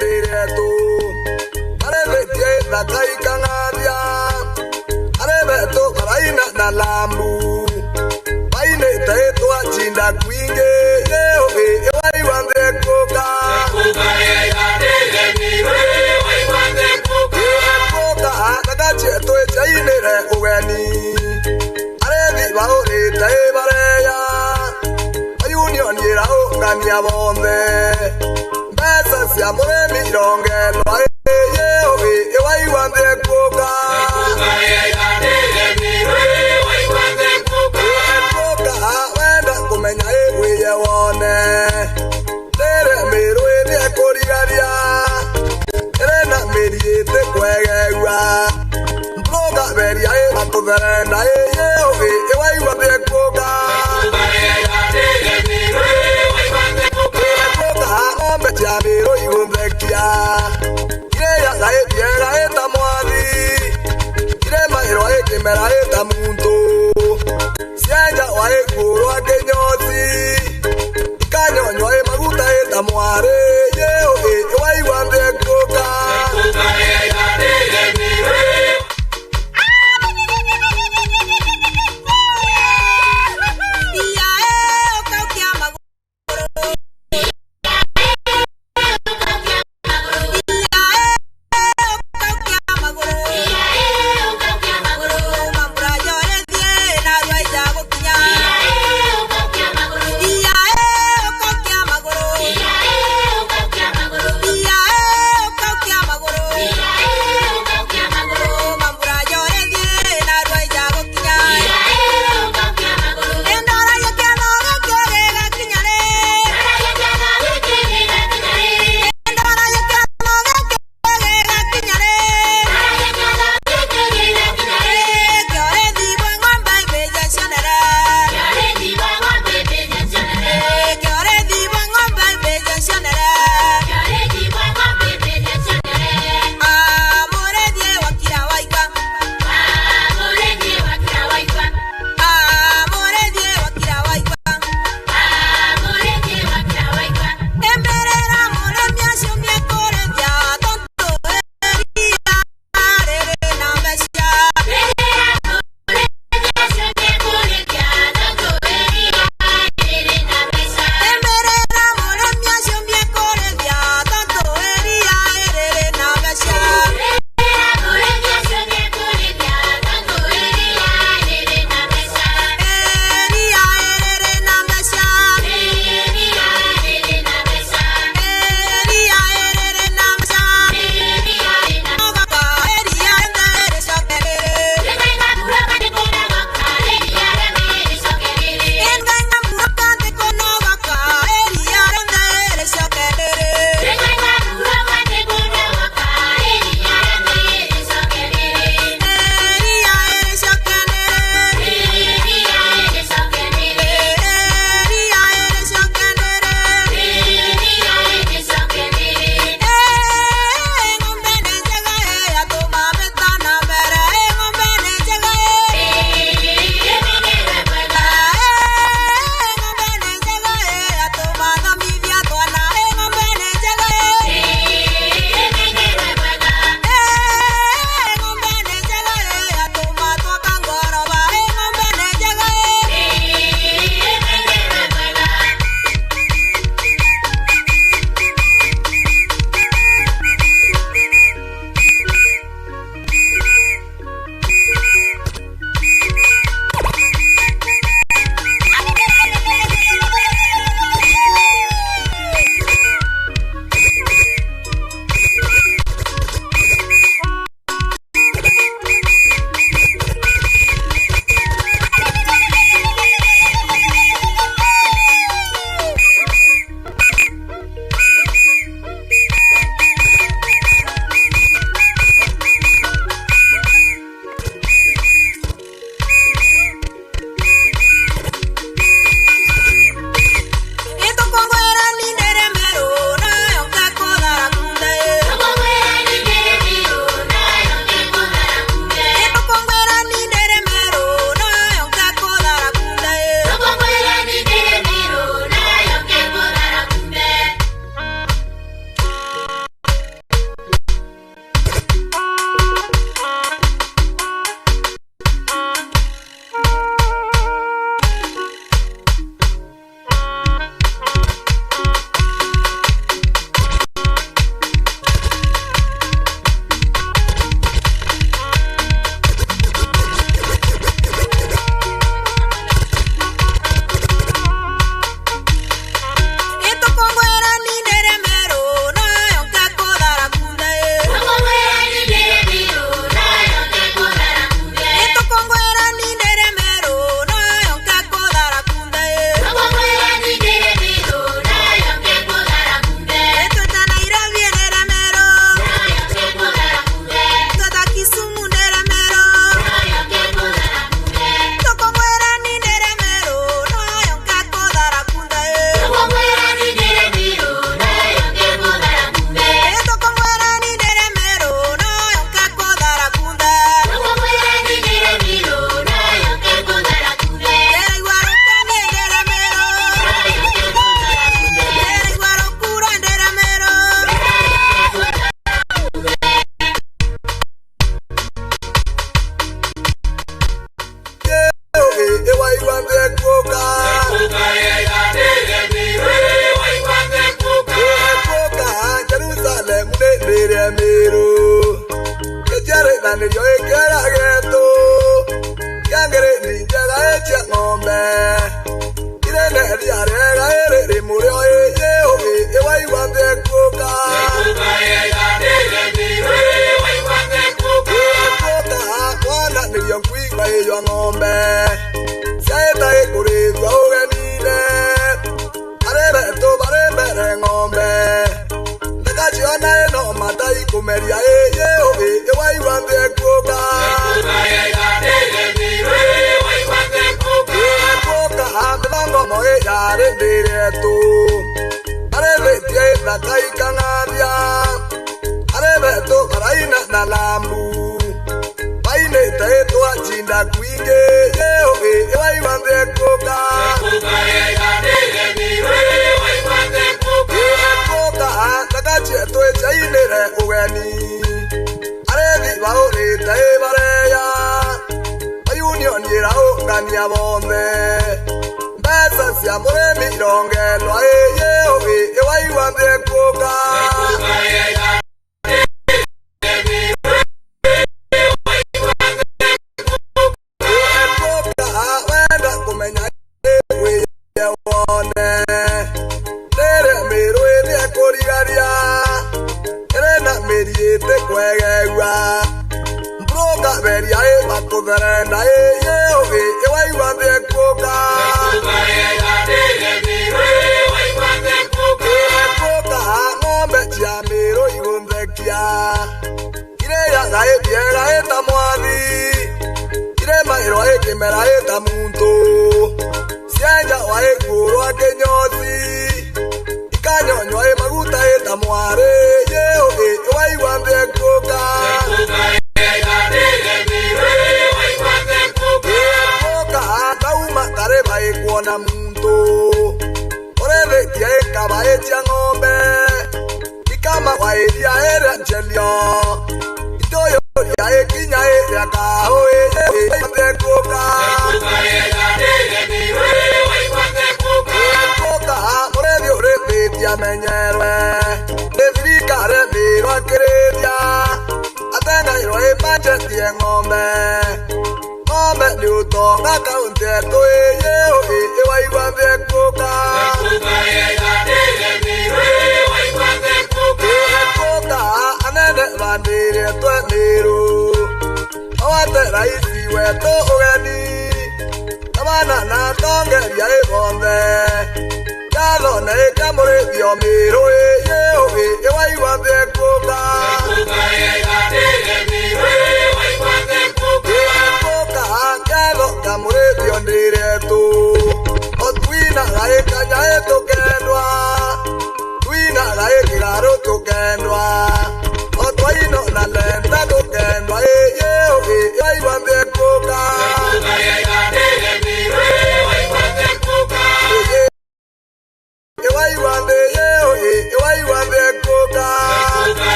direto arebetie na kai kangaria arebeto karaina na lambu baine teto achinda kwinge eo wai wande koka ya de mi wai wande koka kaka cheto chaine re oweni arebi baore te bareya union yera ngania bonde besa siamo mironge lo ye wai wande koka ya de mi wai wande koka wenda kumenya ewe ye wone tere meru ene korigaria erena meriete kwegewa bloga beria e atuvenda ye wai wande koka Meru igundekia Ireya gae biera eta moadi Ire maero eke mera eta muntu Sianja wae kuro ake nyoti Ikanyonyo e maguta eta moare Yeo wai wande koka Llore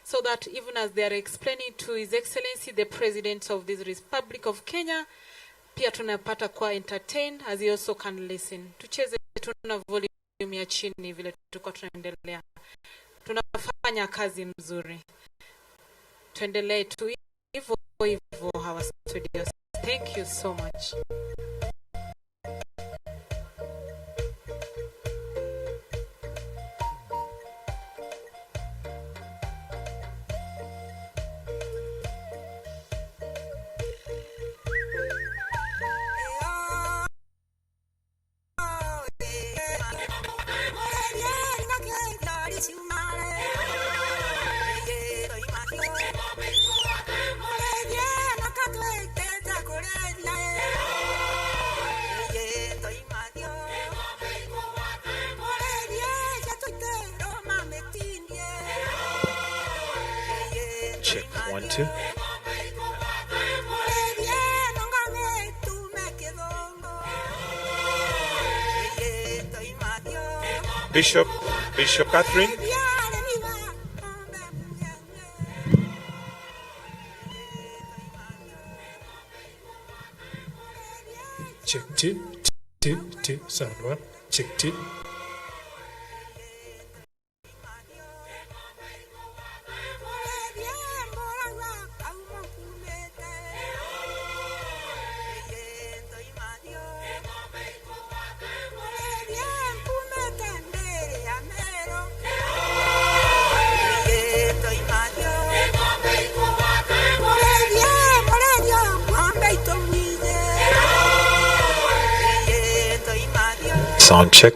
So that even as they are explaining to His Excellency the President of this Republic of Kenya, pia tunapata kuwa entertain as he also can listen. Tucheze tuna volume ya chini vile tuko tunaendelea. Tunafanya kazi mzuri. Tuendelee tu hivyo hivyo hawa studios. Thank you so much. Check 1 2. Bishop Catherine. Check 2 2 2. Sound 1. Check 2. Sound check.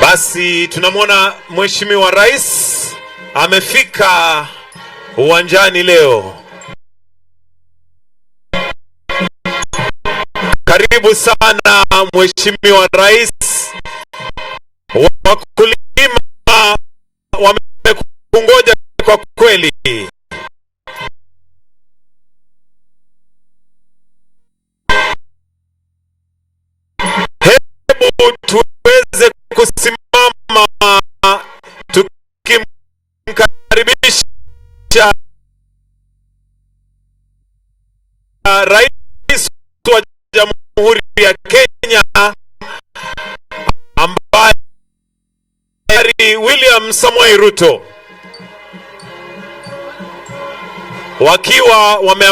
Basi tunamwona Mheshimiwa Rais amefika uwanjani leo. Karibu sana Mheshimiwa Rais. Wakulima wamekungoja kwa kweli. Hebu tuweze kusimama tukimkaribisha Rais wa Jamhuri ya Kenya ambaye William Samoei Ruto, wakiwa wame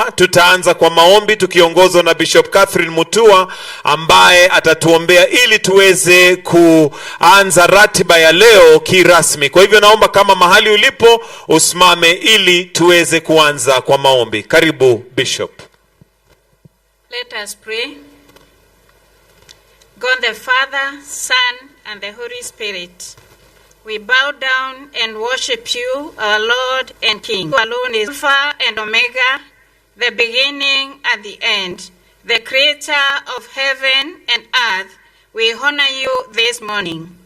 sasa tutaanza kwa maombi tukiongozwa na Bishop Catherine Mutua ambaye atatuombea ili tuweze kuanza ratiba ya leo kirasmi. Kwa hivyo naomba kama mahali ulipo usimame ili tuweze kuanza kwa maombi. Karibu Bishop. Let us pray. God the Father, Son, and the Holy Spirit, we bow down and worship you, our Lord and King, who alone is Alpha and Omega, the beginning and the end, the creator of heaven and earth. We honor you this morning.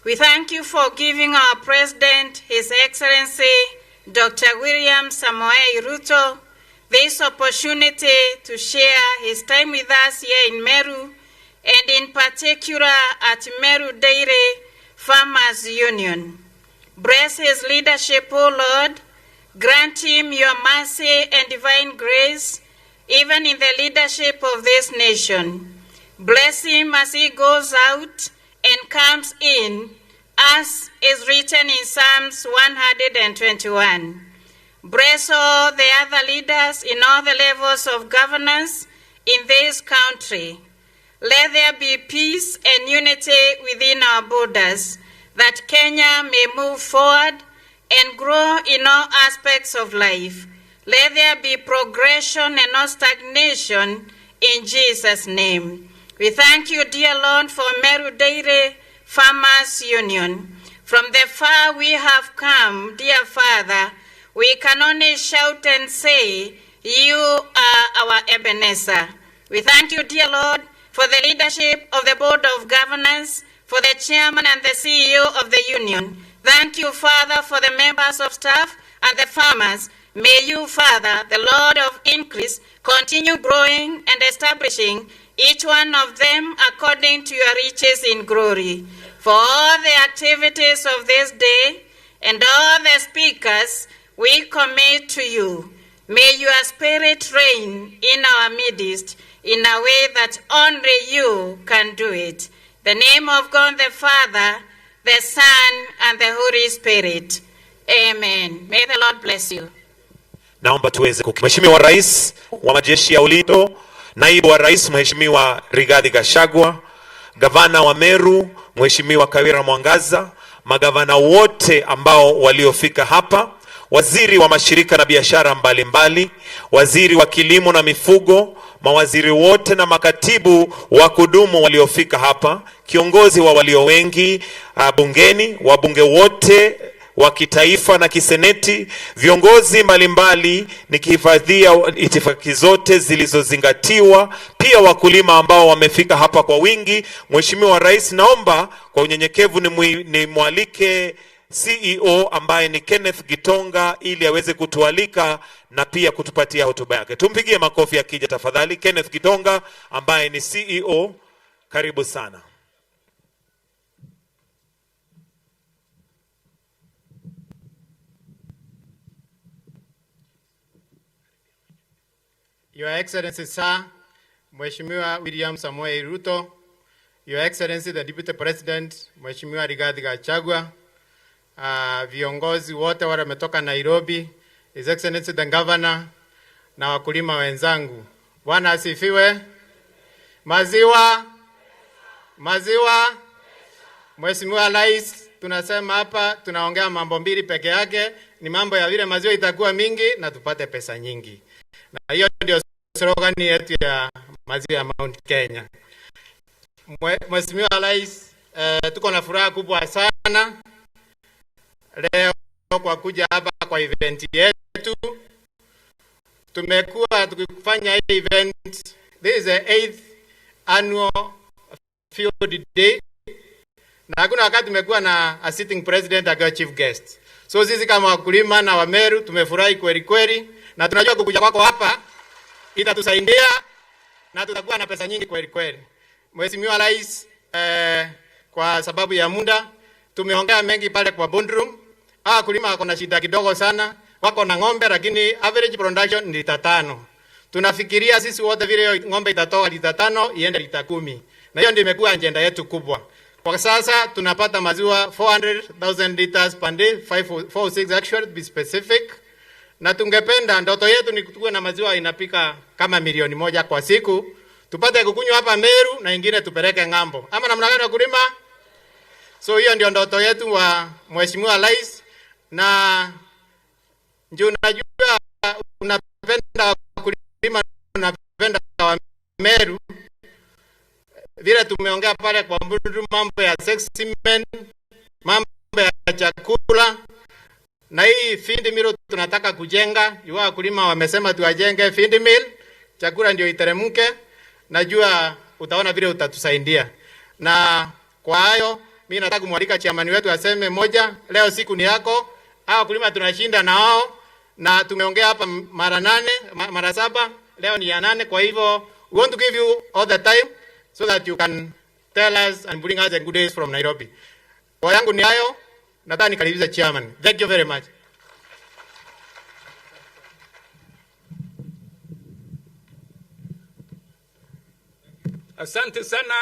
We thank you for giving our President, His Excellency, Dr. William Samoei Ruto, this opportunity to share his time with us here in Meru, and in particular at Meru Dairy Farmers Union. Bless his leadership, O Lord. Grant him your mercy and divine grace, even in the leadership of this nation. Bless him as he goes out and comes in, as is written in Psalms 121. Bless all the other leaders in all the levels of governance in this country. Let there be peace and unity within our borders, that Kenya may move forward and grow in all aspects of life. Let there be progression and not stagnation in Jesus' name. We thank you, dear Lord, for Meru Dairy Farmers Union. From the far we have come, dear Father, we can only shout and say, you are our Ebenezer. We thank you, dear Lord, for the leadership of the Board of Governors, for the Chairman and the CEO of the Union. Thank you, Father, for the members of staff and the farmers. May you, Father, the Lord of increase, continue growing and establishing each one of them according to your riches in glory. For all the activities of this day and all the speakers, we commit to you. May your Spirit reign in our midst in a way that only you can do it. The name of God the Father, the Son, and the Holy Spirit. Amen. May the Lord bless you. Naomba tuweze Mheshimiwa Rais wa Majeshi ya Ulinzi, Naibu wa Rais Mheshimiwa Rigathi Gachagua, Gavana wa Meru Mheshimiwa Kawira Mwangaza, magavana wote ambao waliofika hapa, waziri wa mashirika na biashara mbalimbali, waziri wa kilimo na mifugo, mawaziri wote na makatibu wa kudumu waliofika hapa, kiongozi wa walio wengi bungeni, wabunge wote wa kitaifa na kiseneti, viongozi mbalimbali, nikihifadhia itifaki zote zilizozingatiwa, pia wakulima ambao wamefika hapa kwa wingi. Mheshimiwa Rais, naomba kwa unyenyekevu ni mwalike CEO ambaye ni Kenneth Gitonga ili aweze kutualika na pia kutupatia hotuba yake. Tumpigie makofi akija tafadhali. Kenneth Gitonga ambaye ni CEO, karibu sana. Your Excellency Sir, Mheshimiwa William Samoei Ruto, Your Excellency the Deputy President, Mheshimiwa Rigathi Gachagua, viongozi wote wale wametoka Nairobi, His Excellency the Governor, na wakulima wenzangu. Bwana asifiwe. Maziwa. Mheshimiwa Rais, tunasema hapa tunaongea mambo mbili peke yake, ni mambo ya vile maziwa itakuwa mingi na tupate pesa nyingi. Na hiyo ndio slogan yetu ya maziwa ya Mount Kenya. Mheshimiwa Rais, tuko na furaha kubwa sana leo kwa kuja hapa kwa event yetu. Tumekuwa tukifanya hii event, this is the 8th annual field day, na hakuna wakati tumekuwa na a sitting president akiwa chief guest. So sisi kama wakulima na Wameru tumefurahi kweli kweli, na tunajua kukuja kwako hapa itatusaidia na tutakuwa na pesa nyingi kweli kweli. Mheshimiwa Rais, kwa sababu ya muda tumeongea mengi pale kwa boardroom. Wakulima wako na shida kidogo sana, wako na ng'ombe lakini average production ni lita 5. Tunafikiria sisi wote vile ng'ombe itatoka lita 5 iende lita 10. Na hiyo ndio imekuwa agenda yetu kubwa. Kwa sasa tunapata maziwa 400,000 liters per day, 546 actually to be specific. na tungependa, ndoto yetu ni tuwe na maziwa inapika kama 1,000,000 kwa siku, tupate kukunywa hapa Meru na ingine tupeleke ng'ambo. Ama namna gani wakulima? So hiyo ndio ndoto yetu wa Mheshimiwa Rais, na njoo najua unapenda wakulima, unapenda wa Meru. Vile tumeongea pale kwa Mbundu, mambo ya sexy men, mambo ya chakula, na hii feed mill tunataka kujenga. Jua wakulima wamesema tuwajenge feed mill, chakula ndio iteremke. Najua utaona vile utatusaidia. Na kwa hayo mimi nataka kumwalika chairman wetu aseme moja, leo siku ni yako. Hao wakulima tunashinda na wao, na tumeongea hapa mara 7, leo ni ya 8. Kwa hivyo we want to give you all the time so that you can tell us and bring us the good days from Nairobi. Kwa yangu ni hayo, nataka nikaribisha chairman. Thank you very much. Asante sana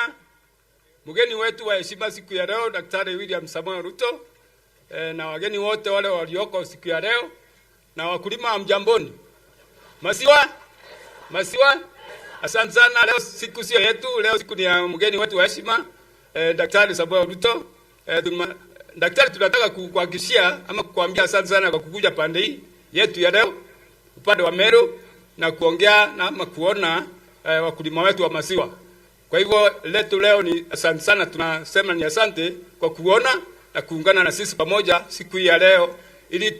mgeni wetu wa heshima siku ya leo, Daktari William Samoei Ruto, na wageni wote wale walioko siku ya leo, na wakulima mjamboni. Masiwa? Asante sana. Leo siku sio yetu, leo siku ni ya mgeni wetu wa heshima, Daktari Samoei Ruto. Daktari, tunataka kukuhakikishia ama kukuambia asante sana kwa kukuja pande hii yetu ya leo, upande wa Meru, na kuongea na ama kuona wakulima wetu wa maziwa. Kwa hivyo letu leo ni asante sana, tunasema ni asante kwa kuona na kuungana na sisi pamoja siku hii ya leo, ili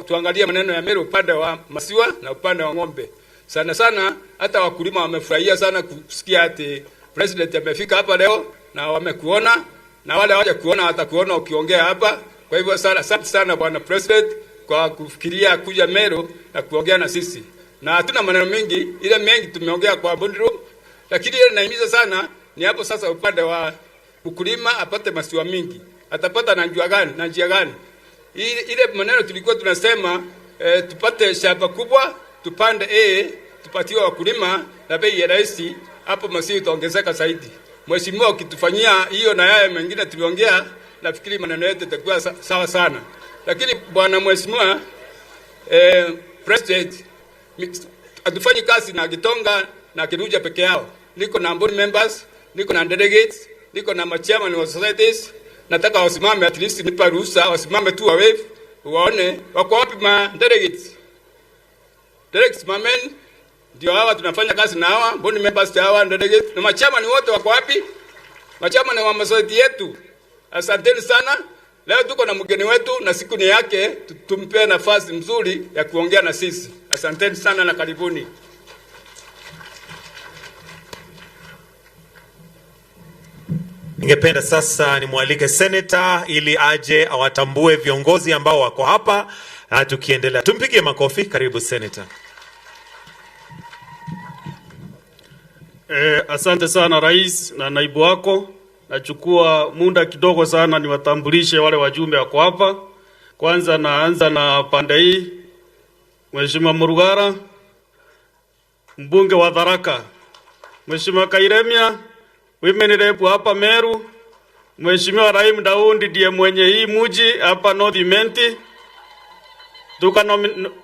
tuangalie maneno ya Meru upande wa maziwa na upande wa ng'ombe. Sana sana hata wakulima wamefurahia sana kusikia ati president amefika hapa leo na wamekuona, na wale hawaja kuona watakuona ukiongea hapa. Kwa hivyo sana asante sana bwana president kwa kufikiria kuja Meru na kuongea na sisi. Na hatuna maneno mengi, ile mengi tumeongea kwa boardroom, lakini ile naimiza sana ni hapo sasa upande wa ukulima apate maziwa mingi. Atapata na njia gani? Ile maneno tulikuwa tunasema tupate shamba kubwa, tupande tupatiwe wakulima na bei ya rahisi, hapo maziwa itaongezeka zaidi. Mheshimiwa, ukitufanyia hiyo na yale mengine tuliongea, nafikiri maneno yetu yatakuwa sawa sana. Lakini bwana mheshimiwa president, atufanyi kazi na Gitonga na Kiruja peke yao. Niko na board members, niko na delegates, niko na chairman wa societies. Nataka wasimame, at least nipa ruhusa wasimame tu wave, waone wako wapi ma delegates. Delegates mamen ndio hawa tunafanya kazi na hawa, board members hawa, delegates na chairman wote wako wapi? Chairman wa society yetu. Asanteni sana. Leo tuko na mgeni wetu na siku ni yake, tumpe nafasi mzuri ya kuongea na sisi. Asanteni sana na karibuni. Ningependa sasa nimwalike senator ili aje awatambue viongozi ambao wako hapa, na tukiendelea. Tumpigie makofi. Karibu senator. Asante sana rais na naibu wako. Nachukua muda kidogo sana niwatambulishe wale wajumbe wako hapa. Kwanza naanza na pande hii, Mheshimiwa Murugara, mbunge wa Tharaka. Mheshimiwa Kairemia, women rep hapa Meru. Mheshimiwa Raim Daundi ndiye mwenye hii muji hapa North Imenti.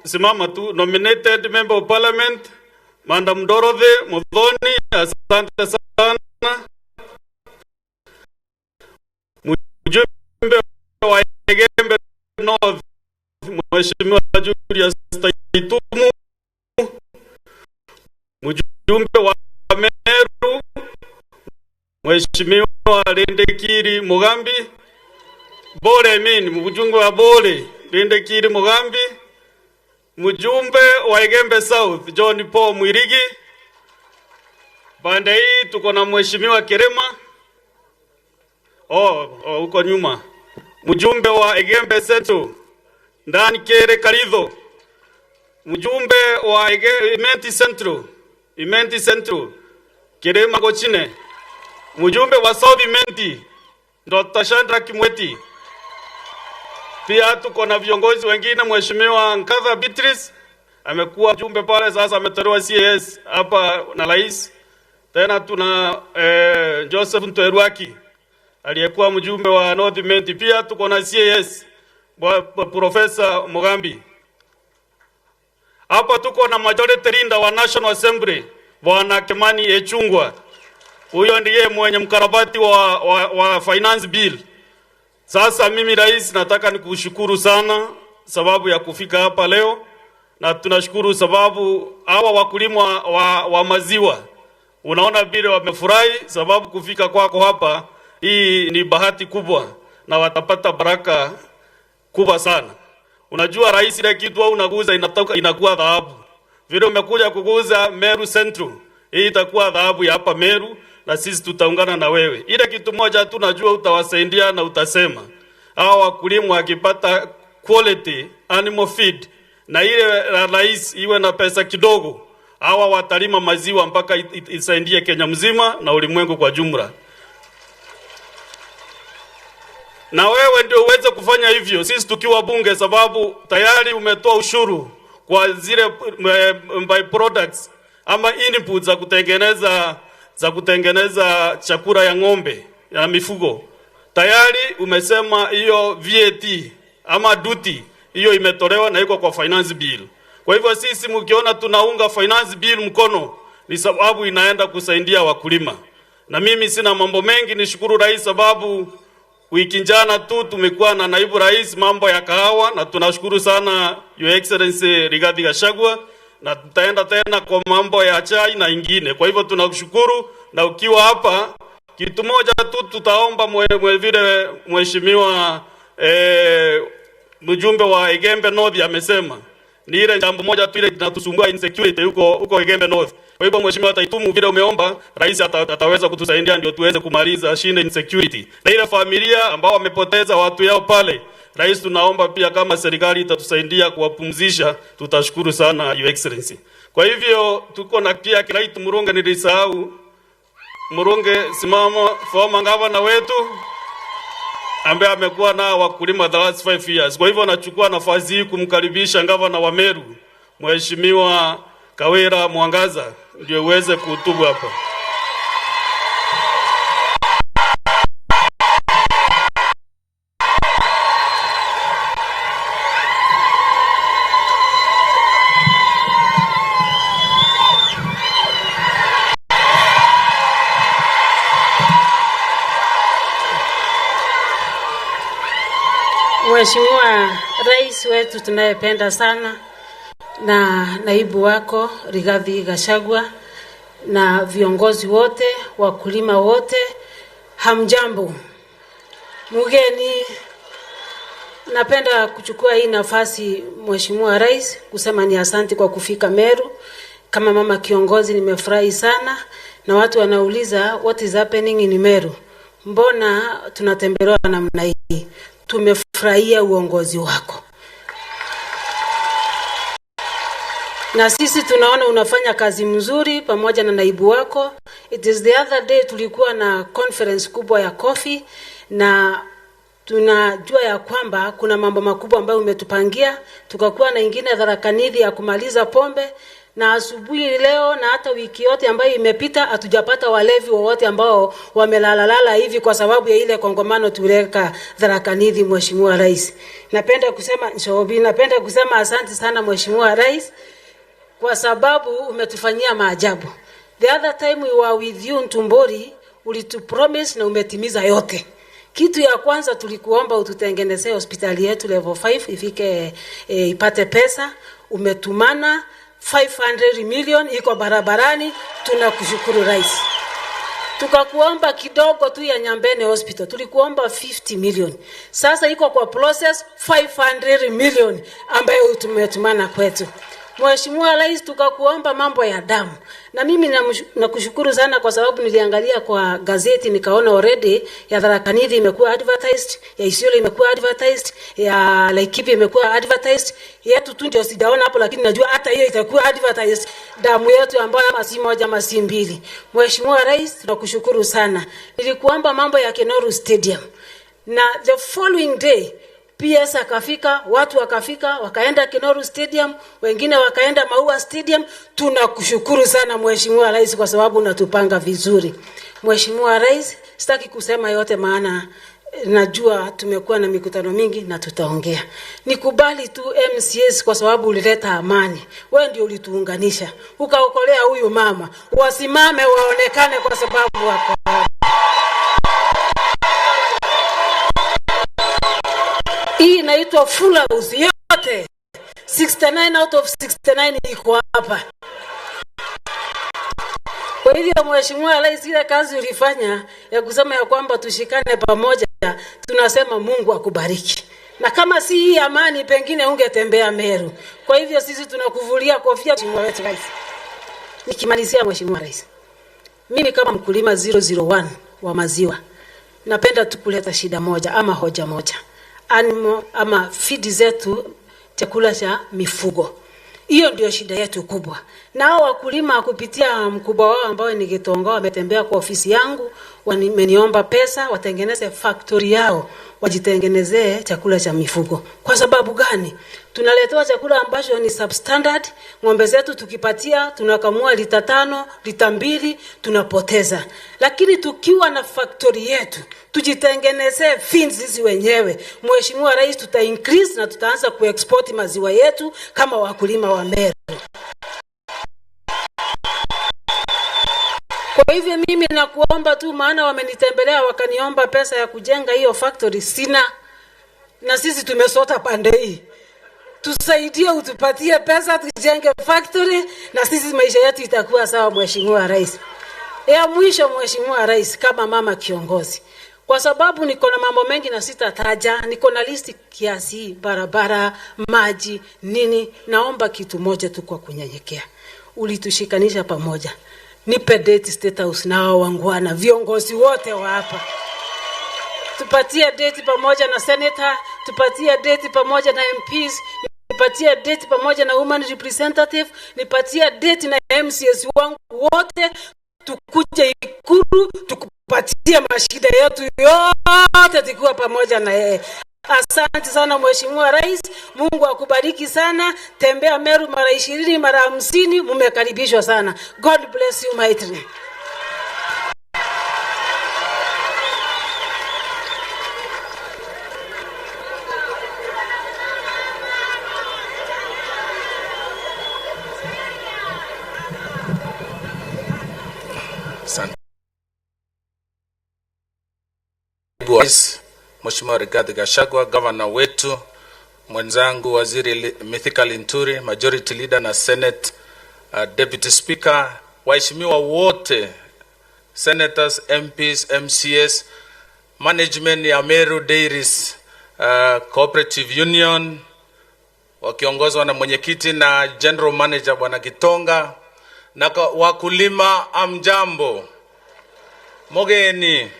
Simama tu, nominated member of parliament, Madam Dorothy Muthoni, asante sana. Mjumbe wa Egembe North, Mheshimiwa Julius Taitumu. Mjumbe wa Meru, Mheshimiwa Lindekiri Mugambi. Bole mjumbe wa Bole, Lindekiri Mugambi. Mjumbe wa Egembe South, John Paul Mwirigi. Pande hii tuko na Mheshimiwa Kerema. Uko nyuma. Mjumbe wa Egembe Central, Ndani Kere Karidho. Mjumbe wa Imenti Central, Kerema Gochine. Mjumbe wa South Imenti, Dr. Chandra Kimweti. Pia tuko na viongozi wengine, Mheshimiwa Nkatha Beatrice amekuwa mjumbe pale, sasa ametolewa CS hapa na rais. Tena tuna Joseph Ntoerwaki aliyekuwa mjumbe wa North Imenti. Pia tuko na CS Profesa Mugambi. Hapa tuko na majority leader wa National Assembly, Bwana Kimani Echungwa. Huyo ndiye mwenye mkarabati wa finance bill. Sasa mimi rais, nataka nikushukuru sana sababu ya kufika hapa leo, na tunashukuru sababu hawa wakulima wa maziwa, unaona vile wamefurahi sababu kufika kwako hapa. Hii ni bahati kubwa na watapata baraka kubwa sana. Unajua rais, ile kitu au unaguza inakuwa dhahabu. Vile umekuja kuguza Meru Central, hii itakuwa dhahabu ya hapa Meru, na sisi tutaungana na wewe. Ile kitu moja tu najua utawasaidia na utasema hao wakulima wakipata quality animal feed na ile rais iwe na pesa kidogo, hawa watalima maziwa mpaka isaidie Kenya mzima na ulimwengu kwa jumla. Na wewe ndio uweze kufanya hivyo, sisi tukiwa bunge, sababu tayari umetoa ushuru kwa zile by products ama inputs za kutengeneza chakula ya ng'ombe ya mifugo. Tayari umesema hiyo VAT ama duty hiyo imetolewa na iko kwa finance bill. Kwa hivyo sisi mkiona tunaunga finance bill mkono ni sababu inaenda kusaidia wakulima. Na mimi sina mambo mengi, nishukuru rais sababu wiki jana tu tumekuwa na naibu rais mambo ya kahawa, na tunashukuru sana Your Excellency Rigathi Gachagua, na tutaenda tena kwa mambo ya chai na ingine. Kwa hivyo tunakushukuru, na ukiwa hapa kitu moja tu tutaomba vile mheshimiwa mjumbe wa Igembe North amesema, ni ile jambo moja tu ile tunatusumbua insecurity huko Igembe North. Kwa hivyo mheshimiwa Taitumu, vile umeomba rais ataweza kutusaidia ndio tuweze kumaliza shida insecurity. Na ile familia ambao wamepoteza watu yao pale, rais tunaomba pia kama serikali itatusaidia kuwapumzisha, tutashukuru sana Your Excellency. Kwa hivyo tuko na pia Kiraitu Murunge, nilisahau Murunge simama former governor wetu ambaye amekuwa na wakulima the last 5 years. Kwa hivyo nachukua nafasi hii kumkaribisha gavana wa Meru Mheshimiwa Kawira Mwangaza ndio uweze kuhutubu hapa. Mheshimiwa rais wetu tunayependa sana, na naibu wako Rigathi Gachagua, na viongozi wote, wakulima wote, hamjambo. Mugeni, napenda kuchukua hii nafasi Mheshimiwa rais kusema ni asante kwa kufika Meru. Kama mama kiongozi nimefurahi sana, na watu wanauliza what is happening in Meru, mbona tunatembelewa namna hii? Tumefurahia uongozi wako, na sisi tunaona unafanya kazi mzuri pamoja na naibu wako. It is the other day tulikuwa na conference kubwa ya coffee, na tunajua ya kwamba kuna mambo makubwa ambayo umetupangia. Tukakuwa na ingine dharakanidhi ya kumaliza pombe, na asubuhi leo na hata wiki yote ambayo imepita hatujapata walevi wote ambao wamelalala hivi kwa sababu ya ile kongamano tuleka dharakanidhi. Mheshimiwa rais, napenda kusema asante sana Mheshimiwa rais, kwa sababu umetufanyia maajabu. The other time we were with you Ntumbori, ulitupromise na umetimiza yote. Kitu ya kwanza tulikuomba ututengenezee hospitali yetu level 5 ifike ipate pesa, umetumana 500 million iko barabarani, tunakushukuru rais. Tukakuomba kidogo tu ya Nyambene hospital, tulikuomba 50 million. Sasa iko kwa process 500 million ambayo tumetumana kwetu. Mheshimiwa rais, tukakuomba mambo ya damu. Na mimi nakushukuru sana kwa sababu niliangalia kwa gazeti nikaona already ya Tharaka-Nithi imekuwa advertised, ya Isiolo imekuwa advertised, ya Laikipia imekuwa advertised. Yetu tu ndio sijaona hapo, lakini najua hata hiyo itakuwa advertised, damu yetu ambayo si moja ama si mbili. Mheshimiwa rais, tunakushukuru sana. Nilikuomba mambo ya Kenoru Stadium, na the following day PS akafika, watu wakafika, wakaenda Kenoru Stadium, wengine wakaenda Maua Stadium. Tunakushukuru sana Mheshimiwa rais kwa sababu unatupanga vizuri. Mheshimiwa rais, sitaki kusema yote maana najua tumekuwa na mikutano mingi na tutaongea. Nikubali tu MCS kwa sababu ulileta amani. Wewe ndio ulituunganisha. Ukaokolea huyu mama. Wasimame waonekane kwa sababu wako. Hii inaitwa full house yote. 69 out of 69 iko hapa. Kwa hivyo Mheshimiwa Rais, ile kazi ulifanya ya kusema ya kwamba tushikane pamoja, tunasema Mungu akubariki. Na kama si hii amani pengine ungetembea Meru. Kwa hivyo sisi tunakuvulia kofia Mheshimiwa Rais. Nikimalizia Mheshimiwa Rais, mimi kama mkulima 001 wa maziwa napenda tu kuleta shida moja ama hoja moja. Ama feed zetu, chakula cha mifugo. Hiyo ndio shida yetu kubwa. Nao wakulima kupitia mkubwa wao ambao ni Gitongo wametembea kwa ofisi yangu, wameniomba pesa watengeneze factory yao, wajitengenezee chakula cha mifugo. Kwa sababu gani? Tunaletewa chakula ambacho ni substandard. Ng'ombe zetu tukipatia tunakamua lita 5, lita 2 tunapoteza. Lakini tukiwa na factory yetu, tujitengenezee feeds sisi wenyewe, Mheshimiwa Rais, tuta increase na tutaanza kuexport maziwa yetu kama wakulima wa Meru. Kwa hivyo mimi nakuomba tu, maana wamenitembelea wakaniomba pesa ya kujenga hiyo factory, sina. Na sisi tumesota pande hii. Tusaidie, utupatie pesa tujenge factory na sisi maisha yetu itakuwa sawa Mheshimiwa Rais. Ya mwisho Mheshimiwa Rais, kama mama kiongozi, kwa sababu niko na mambo mengi na sitataja, niko na listi kiasi, barabara, maji, nini, naomba kitu moja tu kwa kunyenyekea. Ulitushikanisha pamoja. Nipe date State House nao wangwana viongozi wote wa hapa. Tupatie date pamoja na senator, tupatie date pamoja na MPs, nipatie date pamoja na women representative, nipatie date na MCS wangu wote, tukuje Ikulu tukupatie mashida yetu yote tukiwa pamoja na yeye. Asante sana Mheshimiwa Rais, Mungu akubariki sana. Tembea Meru mara 20 mara 50, mumekaribishwa sana. God bless you mightily. Asante. Mheshimiwa Rigathi Gachagua, governor wetu, mwenzangu Waziri Mithika Linturi, majority leader na Senate deputy speaker, waheshimiwa wote, senators, MPs, MCS, management ya Meru Dairies Cooperative Union wakiongozwa na mwenyekiti na general manager Bwana Gitonga, na wakulima amjambo, mogeni,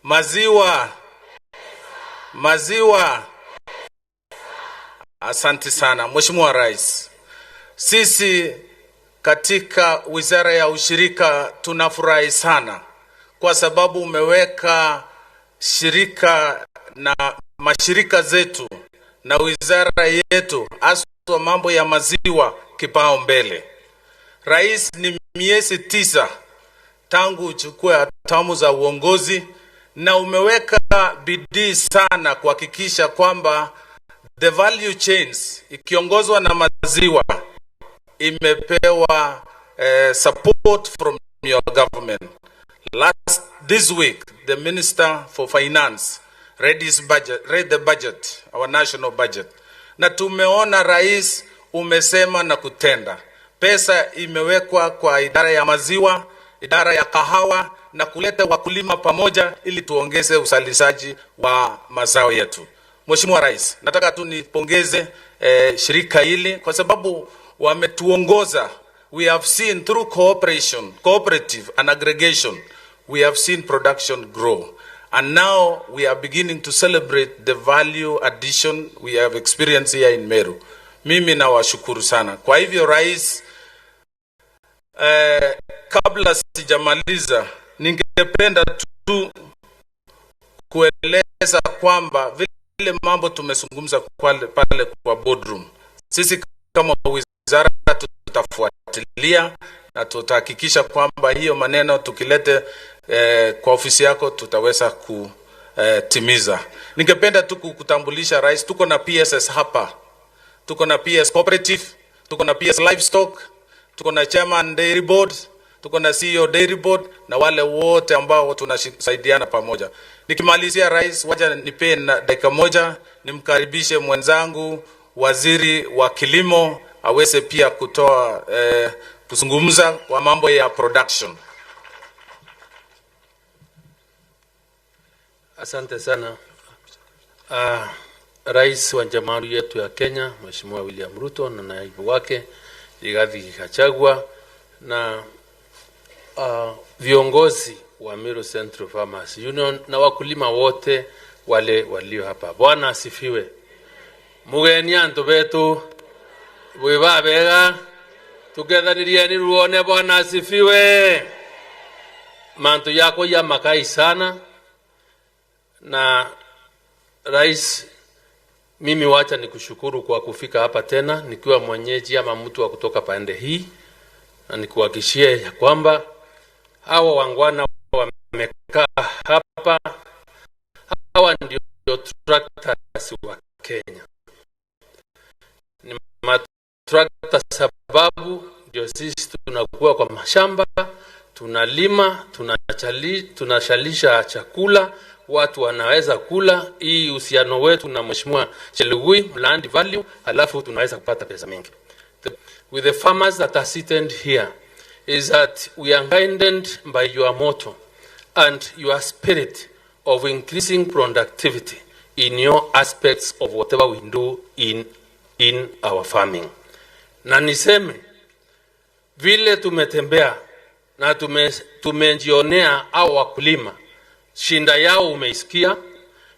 maziwa. Asante sana Mheshimiwa Rais. Sisi katika Wizara ya Ushirika tunafurahi sana kwa sababu umeweka shirika na mashirika zetu na wizara yetu haswa mambo ya maziwa kipao mbele. Rais, ni miezi 9 tangu uchukue hatamu za uongozi na umeweka bidii sana kuhakikisha kwamba the value chains ikiongozwa na maziwa imepewa support from your government. This week the Minister for Finance read the budget, our national budget. Na tumeona Rais umesema na kutenda. Pesa imewekwa kwa idara ya maziwa, idara ya kahawa na kuleta wakulima pamoja ili tuongeze uzalishaji wa mazao yetu. Mheshimiwa Rais, nataka tu nipongeze shirika hili kwa sababu wametuongoza. We have seen through cooperative and aggregation, we have seen production grow. And now we are beginning to celebrate the value addition we have experienced here in Meru. Mimi nawashukuru sana. Kwa hivyo Rais, kabla sijamaliza, ningependa tu kueleza kwamba vile mambo tumezungumza pale kwa boardroom, sisi kama wizara tutafuatilia na tutahakikisha kwamba hiyo maneno tukilete kwa ofisi yako tutaweza kutimiza. Ningependa tu kukutambulisha rais, tuko na PSS hapa, tuko na PS Cooperative, tuko na PS Livestock, tuko na Chairman Dairy Board, tuko na CEO Dairy Board na wale wote ambao tunasaidiana pamoja. Nikimalizia rais, wacha nipe dakika moja nimkaribishe mwenzangu waziri wa kilimo aweze pia kutoa kuzungumza kwa mambo ya production. Asante sana. Rais wa Jamhuri yetu ya Kenya, Mheshimiwa William Ruto na naibu wake Rigathi Gachagua na viongozi wa Meru Central Farmers Union na wakulima wote wale walio hapa. Bwana asifiwe. Mugeni antu betu wibabega tugethanirieni ruone. Bwana asifiwe. Mantu yako ya makai sana. Na rais, mimi wacha nikushukuru kwa kufika hapa tena nikiwa mwenyeji ama mtu wa kutoka pande hii, na nikuhakikishie ya kwamba hawa wangwana wamekaa hapa, hawa ndio tractors wa Kenya. Ni matractor sababu ndio sisi tunakuwa kwa mashamba, tunalima, tunashalisha chakula, watu wanaweza kula. Hii uhusiano wetu na Mheshimiwa Chelugui, land value, halafu tunaweza kupata pesa mingi. With the farmers that are seated here is that we are guided by your motto and your spirit of increasing productivity in your aspects of whatever we do in our farming. Na niseme vile tumetembea na tumejionea au wakulima, shinda yao umeisikia,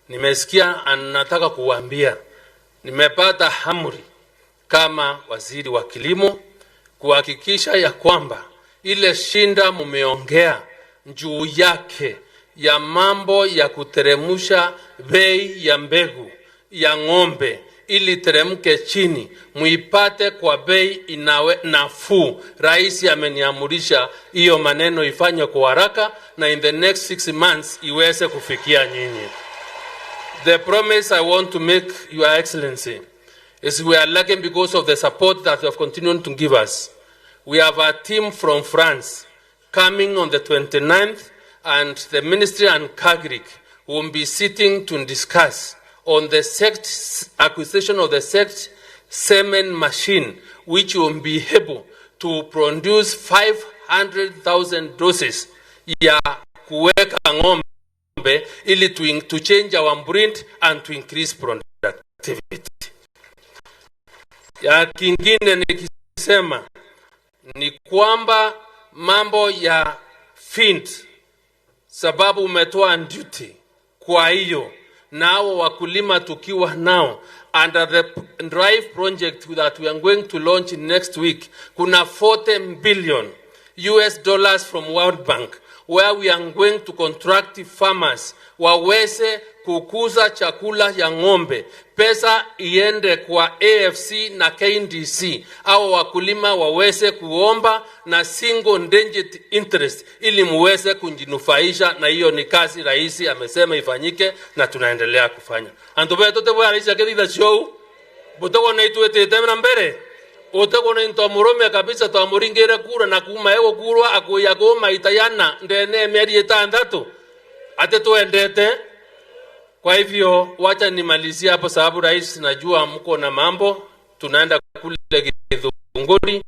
nimesikia, anataka kuambia nimepata amri kama waziri wa kilimo kuhakikisha ya kwamba ile shinda mumeongea juu yake ya mambo ya kuteremusha bei ya mbegu ya ng'ombe ili teremke chini, muipate kwa bei inawe nafuu. Rais ameniamurisha hiyo maneno ifanye kwa haraka na in the next 6 months iweze kufikia nyinyi. The promise I want to make, Your Excellency, is we are lucky because of the support that you have continued to give us. We have a team from France coming on the 29th, and the Ministry and CAGRIC will be sitting to discuss on the acquisition of the semen machine, which will be able to produce 500,000 doses ya kuweka ng'ombe ili to change our breed and to increase productivity. Ya kingine nikisema ni kwamba mambo ya feed, sababu umetoa duty, kwa hiyo nao wakulima tukiwa nao under the drive project that we are going to launch next week, kuna $40 billion from World Bank where we are going to contract farmers waweze kukuza chakula ya ng'ombe. Pesa iende kwa AFC na KNDC au wakulima waweze kuomba na single digit interest ili muweze kujinufaisha, na hiyo ni kazi rais amesema ifanyike na tunaendelea kufanya. Antobe tote bwa rais akidida show butoko na ituete temna mbere utako na ntomurome kabisa twamuringera kura na kuma ego kurwa akuya goma itayana ndene meri etandatu ate tuendete. Kwa hivyo wacha nimalizie hapo sababu rais najua mko na mambo, tunaenda kule Githunguri,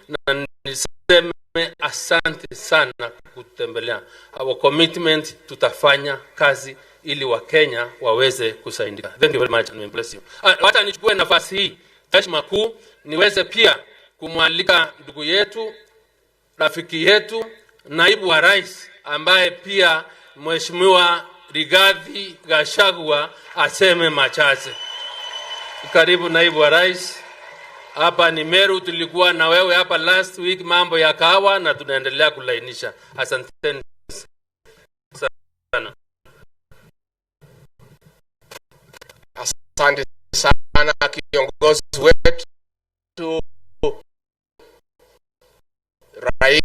na niseme asante sana kutembelea. Our commitment, tutafanya kazi ili wa Kenya waweze kusaidika. Thank you very much and may bless you. Wacha nichukue nafasi hii heshima kuu niweze pia kumwalika ndugu yetu, rafiki yetu, naibu wa rais ambaye pia Mheshimiwa Rigathi Gachagua aseme machache. Karibu naibu wa rais. Hapa ni Meru, tulikuwa na wewe hapa last week mambo ya kahawa na tunaendelea kulainisha. Asante sana. Asante sana kiongozi wetu rais.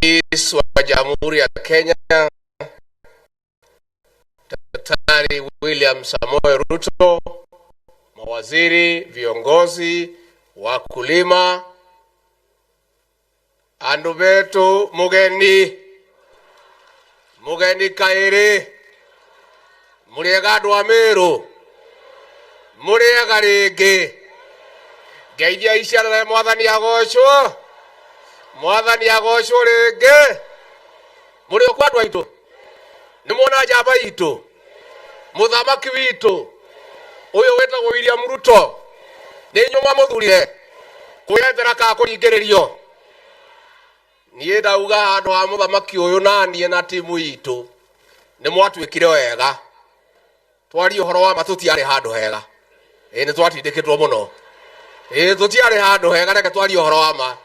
wa Jamhuri ya Kenya Daktari William Samoei Ruto, mawaziri, viongozi, wakulima, andu betu mugeni kairi, muriega andu a Meru, muriega ringi, ngeithia iciarere mwathani agocwo ringi, muri o kwa andu aitu nimwona njamba itu muthamaki witu uyu wetagwo William Ruto ni nyuma muthurire kwirethera ka kuringiririo nie ndauga handu ha muthamaki uyu na nie na timu itu ni mwatwikire wega twari uhoro wa matutiari handu hega ni twatindikitwo muno tutiari handu hega reke twari uhoro wa ma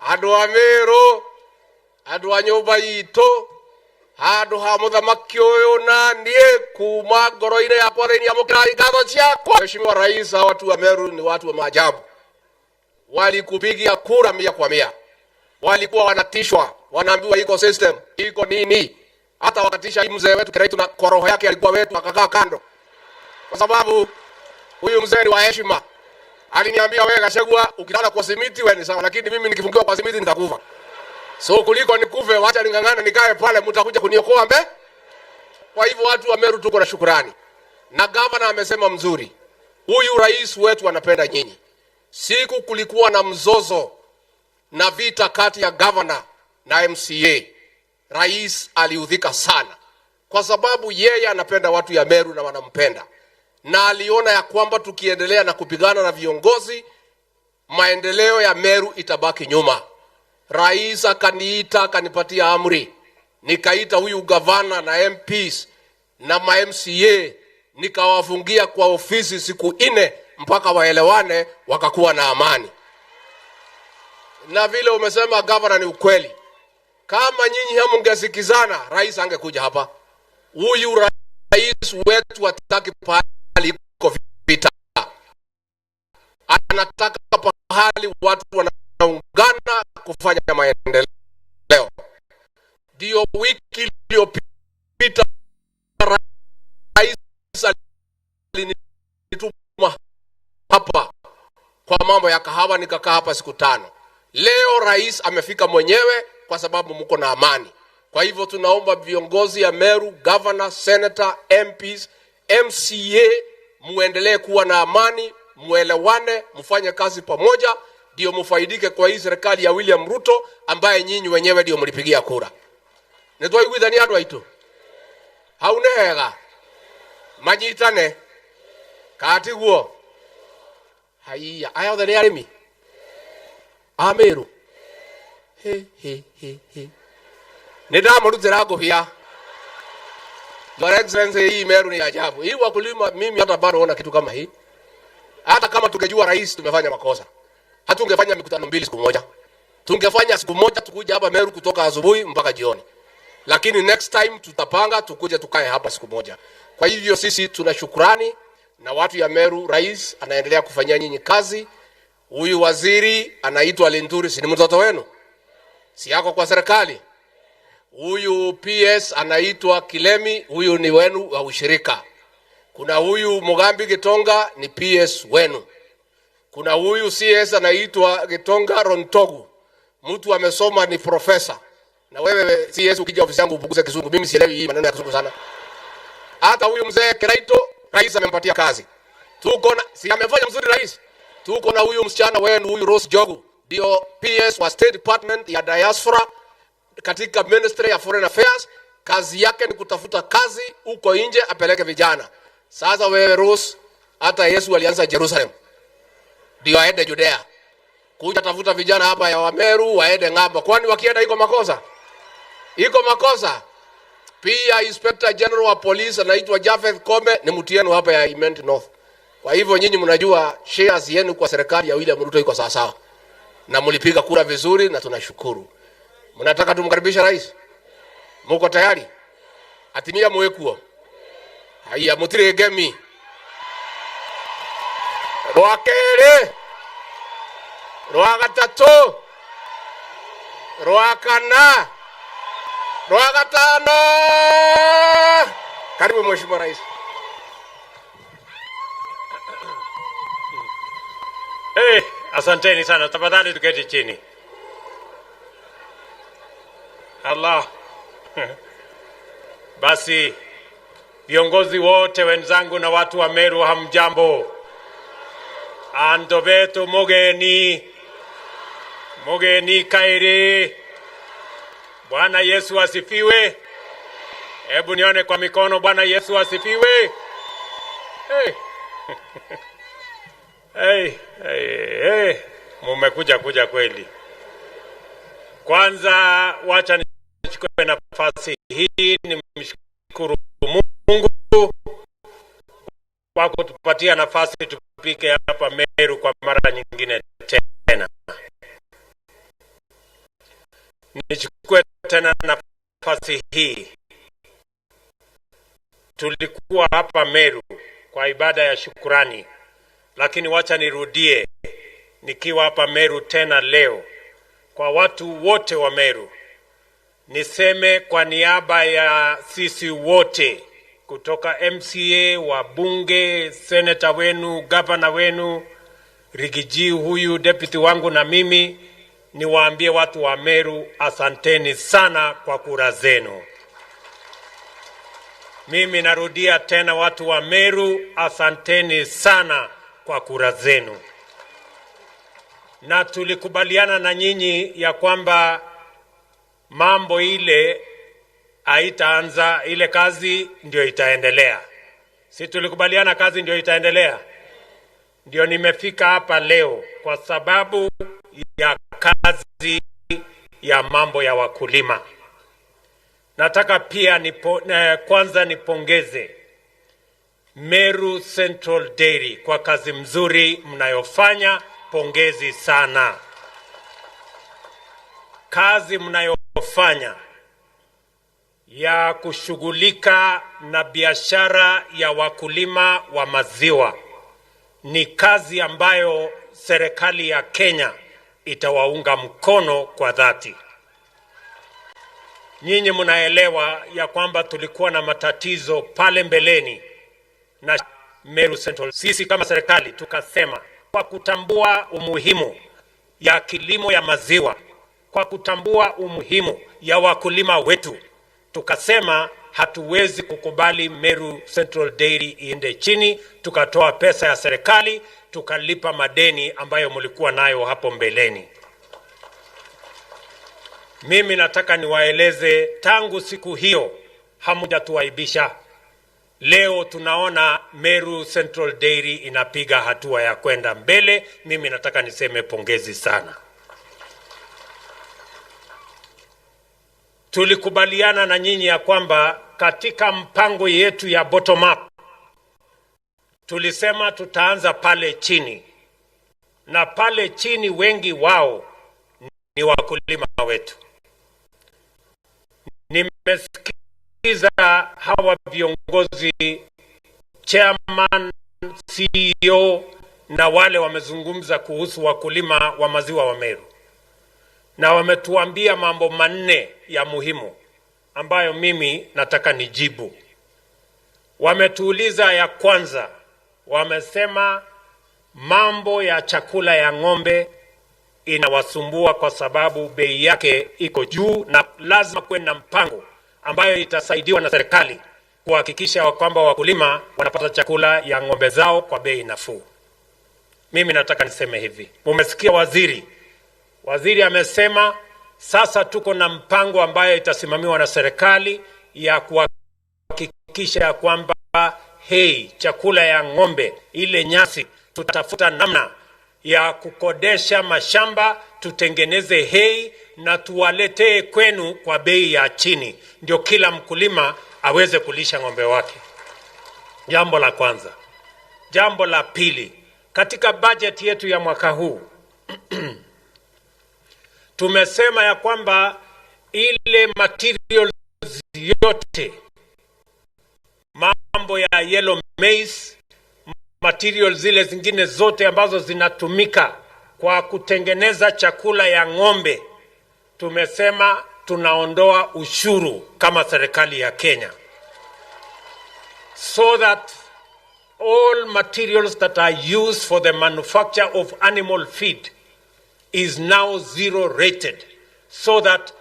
andu a Meru andu a nyumba itu handu ha muthamaki uyu na nie kuma ngoro-ini yakwa thini amukira ngatho ciakwa. Mheshimiwa Rais, watu wa Meru ni watu wa maajabu, walikupigia kura 100%. Walikuwa wanatishwa, wanaambiwa iko system, iko nini, hata wakatisha hii mzee wetu Kiraitu na kwa roho yake alikuwa wetu akakaa kando, kwa sababu huyu mzee ni wa heshima. Aliniambia, wewe Gachagua, ukilala kwa simiti wewe ni sawa, lakini mimi nikifungiwa kwa simiti nitakufa. So kuliko nikufe, wacha ningangana nikae pale, mtakuja kuniokoa mbe. Kwa hivyo watu wa Meru tuko na shukrani. Na gavana amesema mzuri, huyu rais wetu anapenda nyinyi. Siku kulikuwa na mzozo na vita kati ya gavana na MCA, rais aliudhika sana, kwa sababu yeye anapenda watu ya Meru na wanampenda, na aliona ya kwamba tukiendelea na kupigana na viongozi, maendeleo ya Meru itabaki nyuma. Rais akaniita, akanipatia amri, nikaita huyu gavana na MPs na MCA, nikawafungia kwa ofisi siku 4 mpaka waelewane, wakakuwa na amani. Na vile umesema gavana ni ukweli, kama nyinyi hamungesikizana rais angekuja hapa. Huyu rais wetu hataki pahali iko vita, anataka pahali watu wanaungana kufanya maendeleo. Ndio wiki iliyopita rais alinituma hapa kwa mambo ya kahawa, nikakaa hapa siku 5. Leo rais amefika mwenyewe kwa sababu mko na amani. Kwa hivyo tunaomba viongozi ya Meru, governor, senator, MPs, MCA, muendelee kuwa na amani, muelewane, mfanye kazi pamoja, ndio mufaidike kwa hii serikali ya William Ruto ambaye nyinyi wenyewe ndio mlipigia kura. Nitwaiguithania andu aitu haune hega manyitane katiguo haiya aya othe ni arimi a Meru nindamurutira nguvia. Your Excellency, hii Meru ni ajabu. Hii wakulima, mimi hata bado naona kitu kama hii. Hata kama tungejua rais tumefanya makosa, hatungefanya mikutano 2 siku moja. Tungefanya siku moja tukuja hapa Meru kutoka asubuhi mpaka jioni. Lakini next time tutapanga tukuje tukae hapa siku moja. Kwa hivyo sisi tuna shukrani na watu ya Meru. Rais anaendelea kufanyia nyinyi kazi. Huyu waziri anaitwa Linturi, si ni mtoto wenu? Si yako kwa serikali? Huyu PS anaitwa Kilemi, huyu ni wenu wa ushirika. Kuna huyu Mugambi Gitonga ni PS wenu. Kuna huyu CS anaitwa Gitonga Rontogu, mtu amesoma, ni profesa. Na wewe CS ukija ofisi yangu upunguze kizungu, mimi sielewi hii maneno ya kizungu sana. Hata huyu mzee Kiraito rais amempatia kazi. Tuko na, si amefanya mzuri rais. Tuko na huyu msichana wenu, huyu Rose Jogu, ndio PS wa State Department ya Diaspora katika Ministry ya Foreign Affairs. Kazi yake ni kutafuta kazi huko nje apeleke vijana. Sasa wewe Rose, hata Yesu alianza Jerusalem, ndio aende Judea. Kuja tafuta vijana hapa ya Wameru waende ng'ambo. Kwani wakienda iko makosa? Iko makosa. Pia Inspector General wa Police anaitwa Jafeth Kome, ni mtu yenu hapa ya Imenti North. Kwa hivyo nyinyi mnajua shares yenu kwa serikali ya William Ruto iko sawa sawa. Na mlipiga kura vizuri na tunashukuru. Mnataka tumkaribisha rais? Mko tayari? Atimia mwekuo. Haya mutire gemi. Rwakere. Rwagatatu. Rwakana, Rwakatano. Karibu Mheshimiwa Rais. Asanteni sana, tafadhali tuketi chini. Allah. Basi viongozi wote wenzangu na watu wa Meru, hamjambo. Anto betu mugeni kairi. Bwana Yesu asifiwe. Hebu nione kwa mikono. Bwana Yesu asifiwe. Mumekuja kweli. Kwanza wacha nichukue nafasi hii nimshukuru Mungu kwa kutupatia nafasi tupike hapa Meru kwa mara nyingine tena. Nichukue tena nafasi hii. Tulikuwa hapa Meru kwa ibada ya shukrani, lakini wacha nirudie nikiwa hapa Meru tena leo kwa watu wote wa Meru. Niseme kwa niaba ya sisi wote kutoka MCA, wabunge, senator wenu, governor wenu, Rigiji huyu deputy wangu na mimi, niwaambie watu wa Meru asanteni sana kwa kura zenu. Mimi narudia tena watu wa Meru asanteni sana kwa kura zenu. Na tulikubaliana na nyinyi ya kwamba mambo ile haitaanza, ile kazi ndio itaendelea. Si tulikubaliana kazi ndio itaendelea? Ndio nimefika hapa leo kwa sababu ya kazi ya mambo ya wakulima. Nataka pia kwanza nipongeze Meru Central Dairy kwa kazi mzuri mnayofanya. Pongezi sana. Kazi mnayofanya ya kushughulika na biashara ya wakulima wa maziwa ni kazi ambayo serikali ya Kenya itawaunga mkono kwa dhati. Nyinyi mnaelewa ya kwamba tulikuwa na matatizo pale mbeleni na Meru Central. Sisi kama serikali tukasema kwa kutambua umuhimu ya kilimo ya maziwa, kwa kutambua umuhimu ya wakulima wetu, tukasema hatuwezi kukubali Meru Central Dairy iende chini. Tukatoa pesa ya serikali, tukalipa madeni ambayo mlikuwa nayo hapo mbeleni. Mimi nataka niwaeleze tangu siku hiyo hamjatuaibisha. Leo tunaona Meru Central Dairy inapiga hatua ya kwenda mbele. Mimi nataka niseme pongezi sana. Tulikubaliana na nyinyi ya kwamba katika mpango yetu ya bottom up tulisema tutaanza pale chini, na pale chini wengi wao ni wakulima wetu. Nimesikiza hawa viongozi, chairman, CEO na wale wamezungumza kuhusu wakulima wa maziwa wa Meru, na wametuambia mambo manne ya muhimu ambayo mimi nataka nijibu. Wametuuliza ya kwanza, wamesema mambo ya chakula ya ng'ombe inawasumbua kwa sababu bei yake iko juu, na lazima kuwe na mpango ambayo itasaidiwa na serikali kuhakikisha kwamba wakulima wanapata chakula ya ng'ombe zao kwa bei nafuu. Mimi nataka niseme hivi, mmesikia waziri amesema sasa tuko na mpango ambayo itasimamiwa na serikali ya kuhakikisha kwamba chakula ya ng'ombe, ile nyasi, tutafuta namna ya kukodesha mashamba, tutengeneze hay na tuwaletee kwenu kwa bei ya chini, ndio kila mkulima aweze kulisha ng'ombe wake. Jambo la kwanza. Jambo la pili, katika budget yetu ya mwaka huu tumesema ya kwamba ile materials yote, mambo ya yellow maize, materials zile zingine zote ambazo zinatumika kwa kutengeneza chakula ya ng'ombe, tumesema tunaondoa ushuru kama serikali ya Kenya, so that all materials that are used for the manufacture of animal feed is now zero rated, so that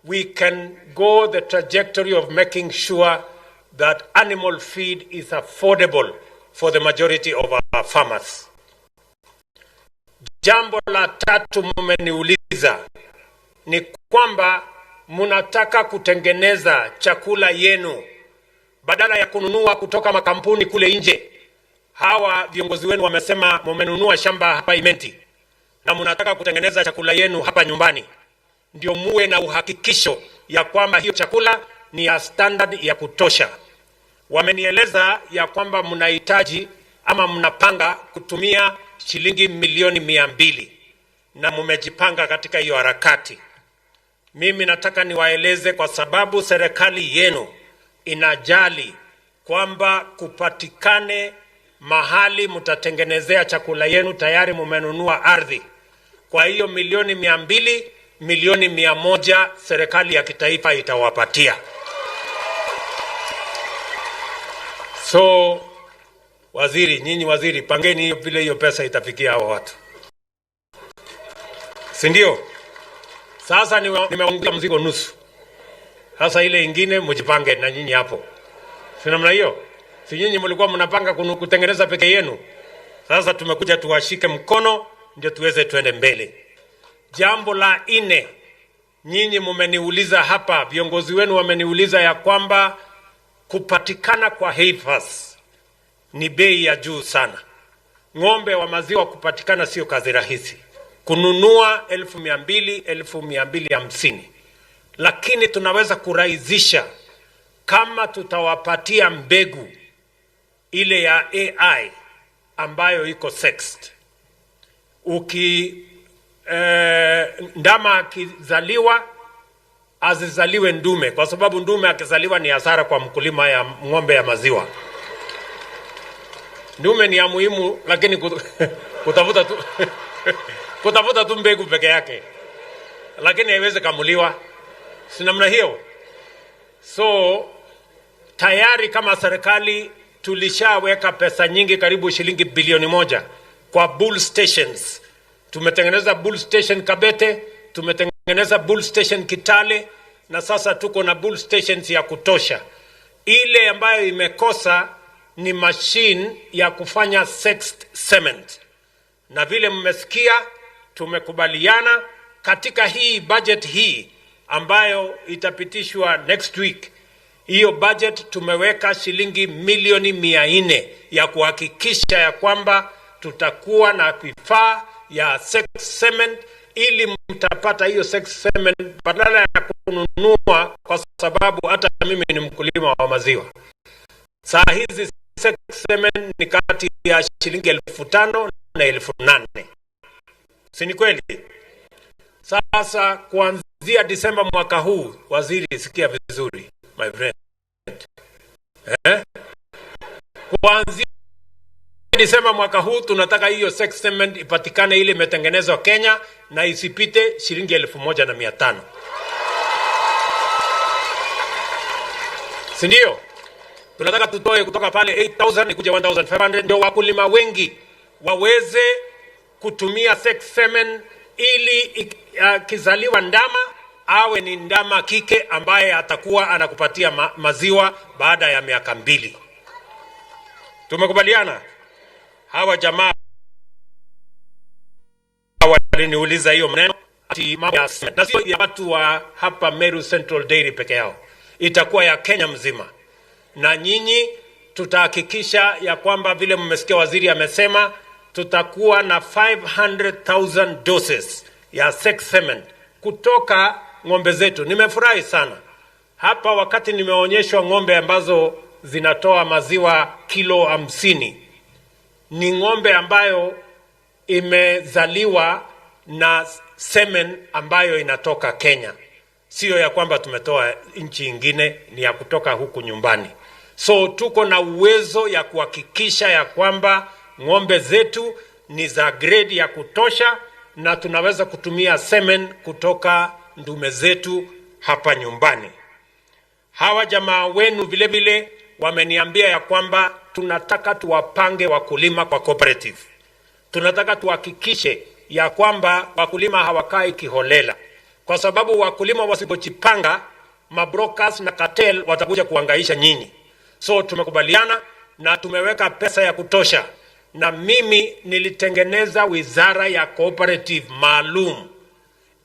we can go the trajectory of making sure that animal feed is affordable for the majority of our farmers. Jambo la tatu mmeniuliza ni kwamba munataka kutengeneza chakula yenu badala ya kununua kutoka makampuni kule nje. Hawa viongozi wenu wamesema mumenunua shamba hapa Imenti na munataka kutengeneza chakula yenu hapa nyumbani, ndio muwe na uhakikisho ya kwamba hiyo chakula ni ya standard ya kutosha. Wamenieleza ya kwamba mnahitaji ama mnapanga kutumia shilingi milioni 200 na mumejipanga katika hiyo harakati. Mimi nataka niwaeleze, kwa sababu serikali yenu inajali kwamba kupatikane mahali mtatengenezea chakula yenu. Tayari mumenunua ardhi, kwa hiyo milioni 200, milioni 100 serikali ya kitaifa itawapatia. So waziri, nyinyi waziri, pangeni vile hiyo pesa itafikia hao watu, si ndio? Sasa nimeongea mzigo nusu, sasa ile ingine mjipange na nyinyi hapo, si namna hiyo? Si nyinyi mlikuwa mnapanga kutengeneza peke yenu? Sasa tumekuja tuwashike mkono ndio tuweze tuende mbele. Jambo la 4, nyinyi mmeniuliza hapa, viongozi wenu wameniuliza ya kwamba kupatikana kwa heifers ni bei ya juu sana. Ng'ombe wa maziwa kupatikana sio kazi rahisi, kununua 1200, 1250, lakini tunaweza kurahisisha kama tutawapatia mbegu ile ya AI ambayo iko sexed. Ndama akizaliwa azizaliwe ndume, kwa sababu ndume akizaliwa ni hasara kwa mkulima ya ng'ombe ya maziwa. Ndume ni ya muhimu, lakini kutafuta tu mbegu peke yake, lakini haiwezi kamuliwa, si namna hiyo? So tayari kama serikali tulishaweka pesa nyingi, karibu shilingi bilioni 1 kwa bull stations. Tumetengeneza bull station Kabete, tumetengeneza bull station Kitale, na sasa tuko na bull stations ya kutosha. Ile ambayo imekosa ni machine ya kufanya sexed cement, na vile mmesikia tumekubaliana katika hii budget hii ambayo itapitishwa next week. Hiyo budget tumeweka shilingi milioni 400 ya kuhakikisha ya kwamba tutakuwa na vifaa ya sex cement, ili mtapata hiyo sex cement badala ya kununua, kwa sababu hata mimi ni mkulima wa maziwa. Saa hizi sex cement ni kati ya shilingi 5,000 na 8,000. Si ni kweli? Sasa kuanzia Disemba mwaka huu, waziri, sikia vizuri my friend, kuanzia Disemba mwaka huu tunataka hiyo sex cement ipatikane ile imetengenezwa Kenya na isipite shilingi 1,500. Si ndio? Tunataka tutoe kutoka pale 8,000 ikuje 1,500, ndio wakulima wengi waweze kutumia sex cement, ili kizaliwa ndama awe ni ndama kike ambaye atakuwa anakupatia maziwa baada ya miaka 2. Tumekubaliana? Hawa jamaa waliniuliza hiyo maneno ati mambo ya cement, na sio ya watu wa hapa Meru Central Dairy peke yao, itakuwa ya Kenya mzima. Na nyinyi tutahakikisha ya kwamba vile mmesikia waziri amesema, tutakuwa na 500,000 doses ya sex cement kutoka ng'ombe zetu. Nimefurahi sana hapa wakati nimeonyeshwa ng'ombe ambazo zinatoa maziwa kilo 50. Ni ng'ombe ambayo imezaliwa na semen ambayo inatoka Kenya, sio ya kwamba tumetoa nchi ingine, ni ya kutoka huku nyumbani. So tuko na uwezo ya kuhakikisha ya kwamba ng'ombe zetu ni za grade ya kutosha, na tunaweza kutumia semen kutoka ndume zetu hapa nyumbani. Hawa jamaa wenu vile vile wameniambia ya kwamba tunataka tuwapange wakulima kwa cooperative. Tunataka tuhakikishe ya kwamba wakulima hawakai kiholela, kwa sababu wakulima wasipojipanga, mabrokers na cartel watakuja kuhangaisha nyinyi. So tumekubaliana na tumeweka pesa ya kutosha, na mimi nilitengeneza wizara ya cooperative maalum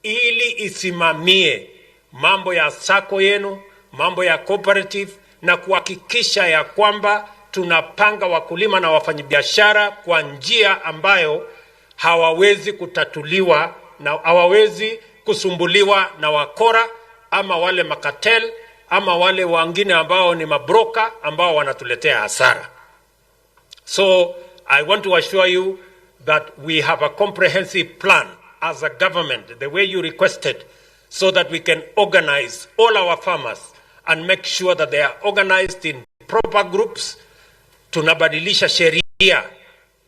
ili isimamie mambo ya sako yenu, mambo ya cooperative, na kuhakikisha ya kwamba tunapanga wakulima na wafanyabiashara kwa njia ambayo hawawezi kutatuliwa na hawawezi kusumbuliwa na wakora ama wale makatel ama wale wengine ambao ni mabroka ambao wanatuletea hasara. So I want to assure you that we have a comprehensive plan as a government, the way you requested, so that we can organize all our farmers and make sure that they are organized in proper groups. Tunabadilisha sheria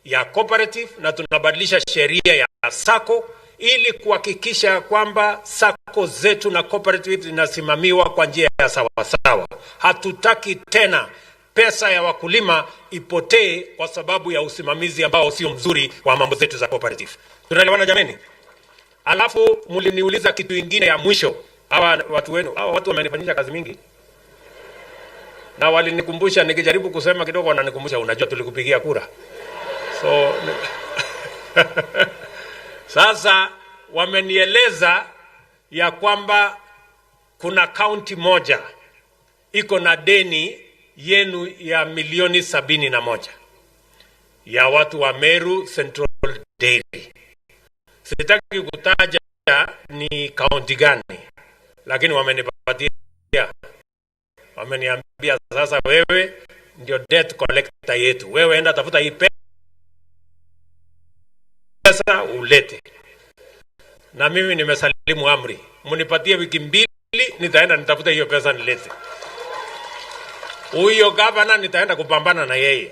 ya cooperative na tunabadilisha sheria ya sako ili kuhakikisha kwamba sako zetu na cooperative zinasimamiwa kwa njia ya sawa. Hatutaki tena pesa ya wakulima ipotee kwa sababu ya usimamizi ambao sio mzuri wa mambo zetu za cooperative. Tunaelewana jameni? Alafu mliniuliza kitu kingine ya mwisho. Hawa watu wamenifanyisha kazi mingi. Na walinikumbusha, nikijaribu kusema kidogo wananikumbusha, unajua tulikupigia kura. So sasa wamenieleza ya kwamba kuna county moja iko na deni yenu ya milioni 71 ya watu wa Meru Central Dairy. Sitaki kutaja ni county gani, lakini wamenipatia, wameniambia sasa wewe ndio debt collector yetu, wewe enda tafuta hii pesa ulete. Na mimi nimesalimu amri, munipatie wiki 2 nitaenda nitafuta hiyo pesa nilete. Huyo governor nitaenda kupambana na yeye,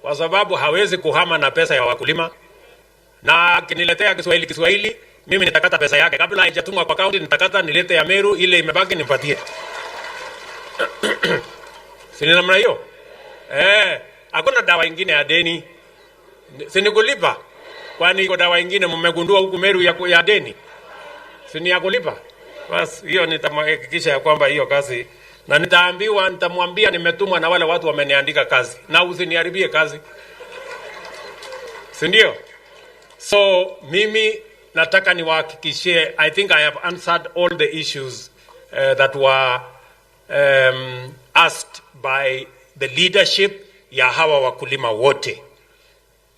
kwa sababu hawezi kuhama na pesa ya wakulima. Na kiniletea Kiswahili, mimi nitakata pesa yake kabla haijatumwa kwa county, nitakata nilete ya Meru, ile imebaki nipatie. Sini namna hiyo? Hakuna dawa ingine ya deni. Sini kulipa. Kwani iko dawa ingine mmegundua huku Meru ya deni? Sini ya kulipa. Basi hiyo nitamhakikisha ya kwamba hiyo kazi, na nitamwambia nimetumwa na wale watu wameniandika kazi, na usiniharibie kazi. Si ndio? So mimi nataka niwahakikishie, I think I have answered all the issues that were asked by the leadership ya hawa wakulima wote.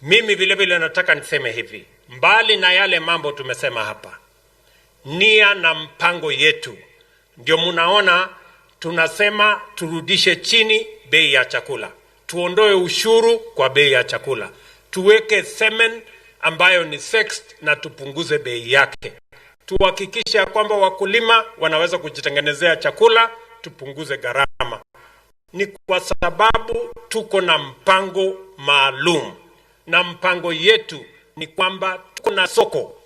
Mimi vile vile nataka niseme hivi, mbali na yale mambo tumesema hapa, nia na mpango yetu ndio mnaona tunasema turudishe chini bei ya chakula, tuondoe ushuru kwa bei ya chakula, tuweke semen ambayo ni sexed na tupunguze bei yake, tuhakikisha kwamba wakulima wanaweza kujitengenezea chakula, tupunguze gharama. Ni kwa sababu tuko na mpango maalum, na mpango yetu ni kwamba tuko na soko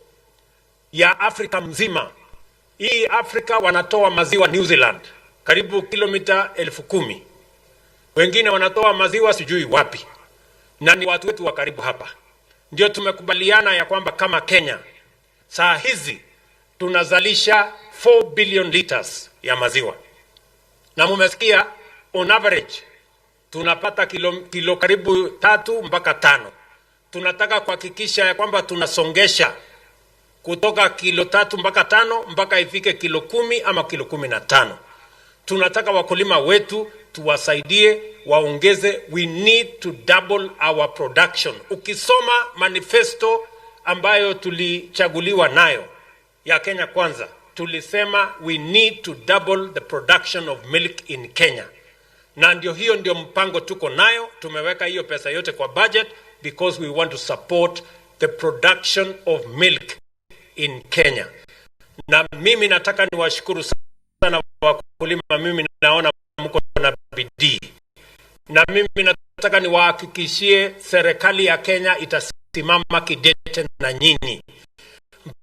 ya Afrika mzima. Hii Afrika wanatoa maziwa New Zealand karibu kilomita 10,000. Wengine wanatoa maziwa sijui wapi, na ni watu wetu wa karibu hapa. Ndio tumekubaliana ya kwamba kama Kenya saa hizi tunazalisha 4 billion liters ya maziwa, na mumesikia on average tunapata kilo karibu 3 mpaka 5. Tunataka kuhakikisha ya kwamba tunasongesha kutoka kilo 3 mpaka 5 mpaka ifike kilo 10 ama kilo 15. Tunataka wakulima wetu tuwasaidie waongeze. We need to double our production. Ukisoma manifesto ambayo tulichaguliwa nayo ya Kenya Kwanza, tulisema we need to double the production of milk in Kenya. Na hiyo ndio mpango tuko nayo. Tumeweka hiyo pesa yote kwa budget because we want to support the production of milk in Kenya. Na mimi nataka niwashukuru sana wakulima. Mimi naona mko na bidii, na mimi nataka niwahakikishie serikali ya Kenya itasimama kidete na nyinyi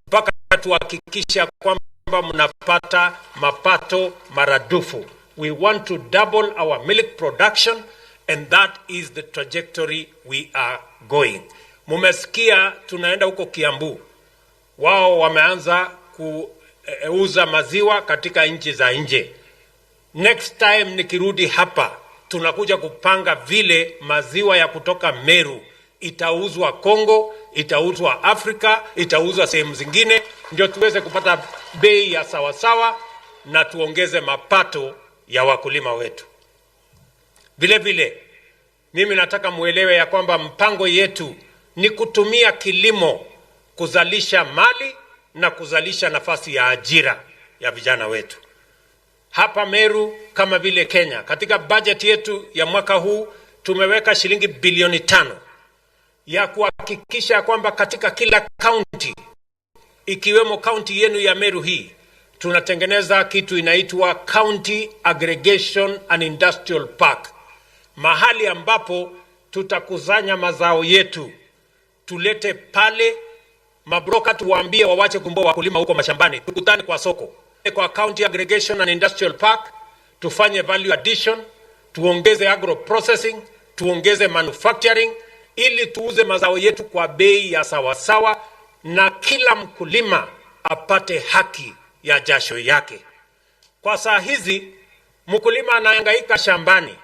mpaka tuhakikisha kwamba mnapata mapato maradufu. We want to double our milk production, and that is the trajectory we are going. Mumesikia tunaenda huko Kiambu. Wao wameanza kuuza maziwa katika nchi za nje. Next time nikirudi hapa, tunakuja kupanga vile maziwa ya kutoka Meru itauzwa Kongo, itauzwa Afrika, itauzwa sehemu zingine, ndio tuweze kupata bei ya sawasawa na tuongeze mapato ya wakulima wetu. Vile vile, mimi nataka muelewe ya kwamba mpango yetu ni kutumia kilimo kuzalisha mali na kuzalisha nafasi ya ajira ya vijana wetu. Hapa Meru kama vile Kenya, katika budget yetu ya mwaka huu tumeweka shilingi bilioni 5 ya kuhakikisha kwamba katika kila county, ikiwemo county yenu ya Meru hii, tunatengeneza kitu inaitwa County Aggregation and Industrial Park. Mahali ambapo tutakusanya mazao yetu, tulete pale, mabroka tuwaambie wawache kumboa wakulima huko mashambani, tukutane kwa soko. Kwa County Aggregation and Industrial Park, tufanye value addition, tuongeze agro processing, tuongeze manufacturing, ili tuuze mazao yetu kwa bei ya sawasawa na kila mkulima apate haki ya jasho yake. Kwa saa hizi, mkulima anahangaika shambani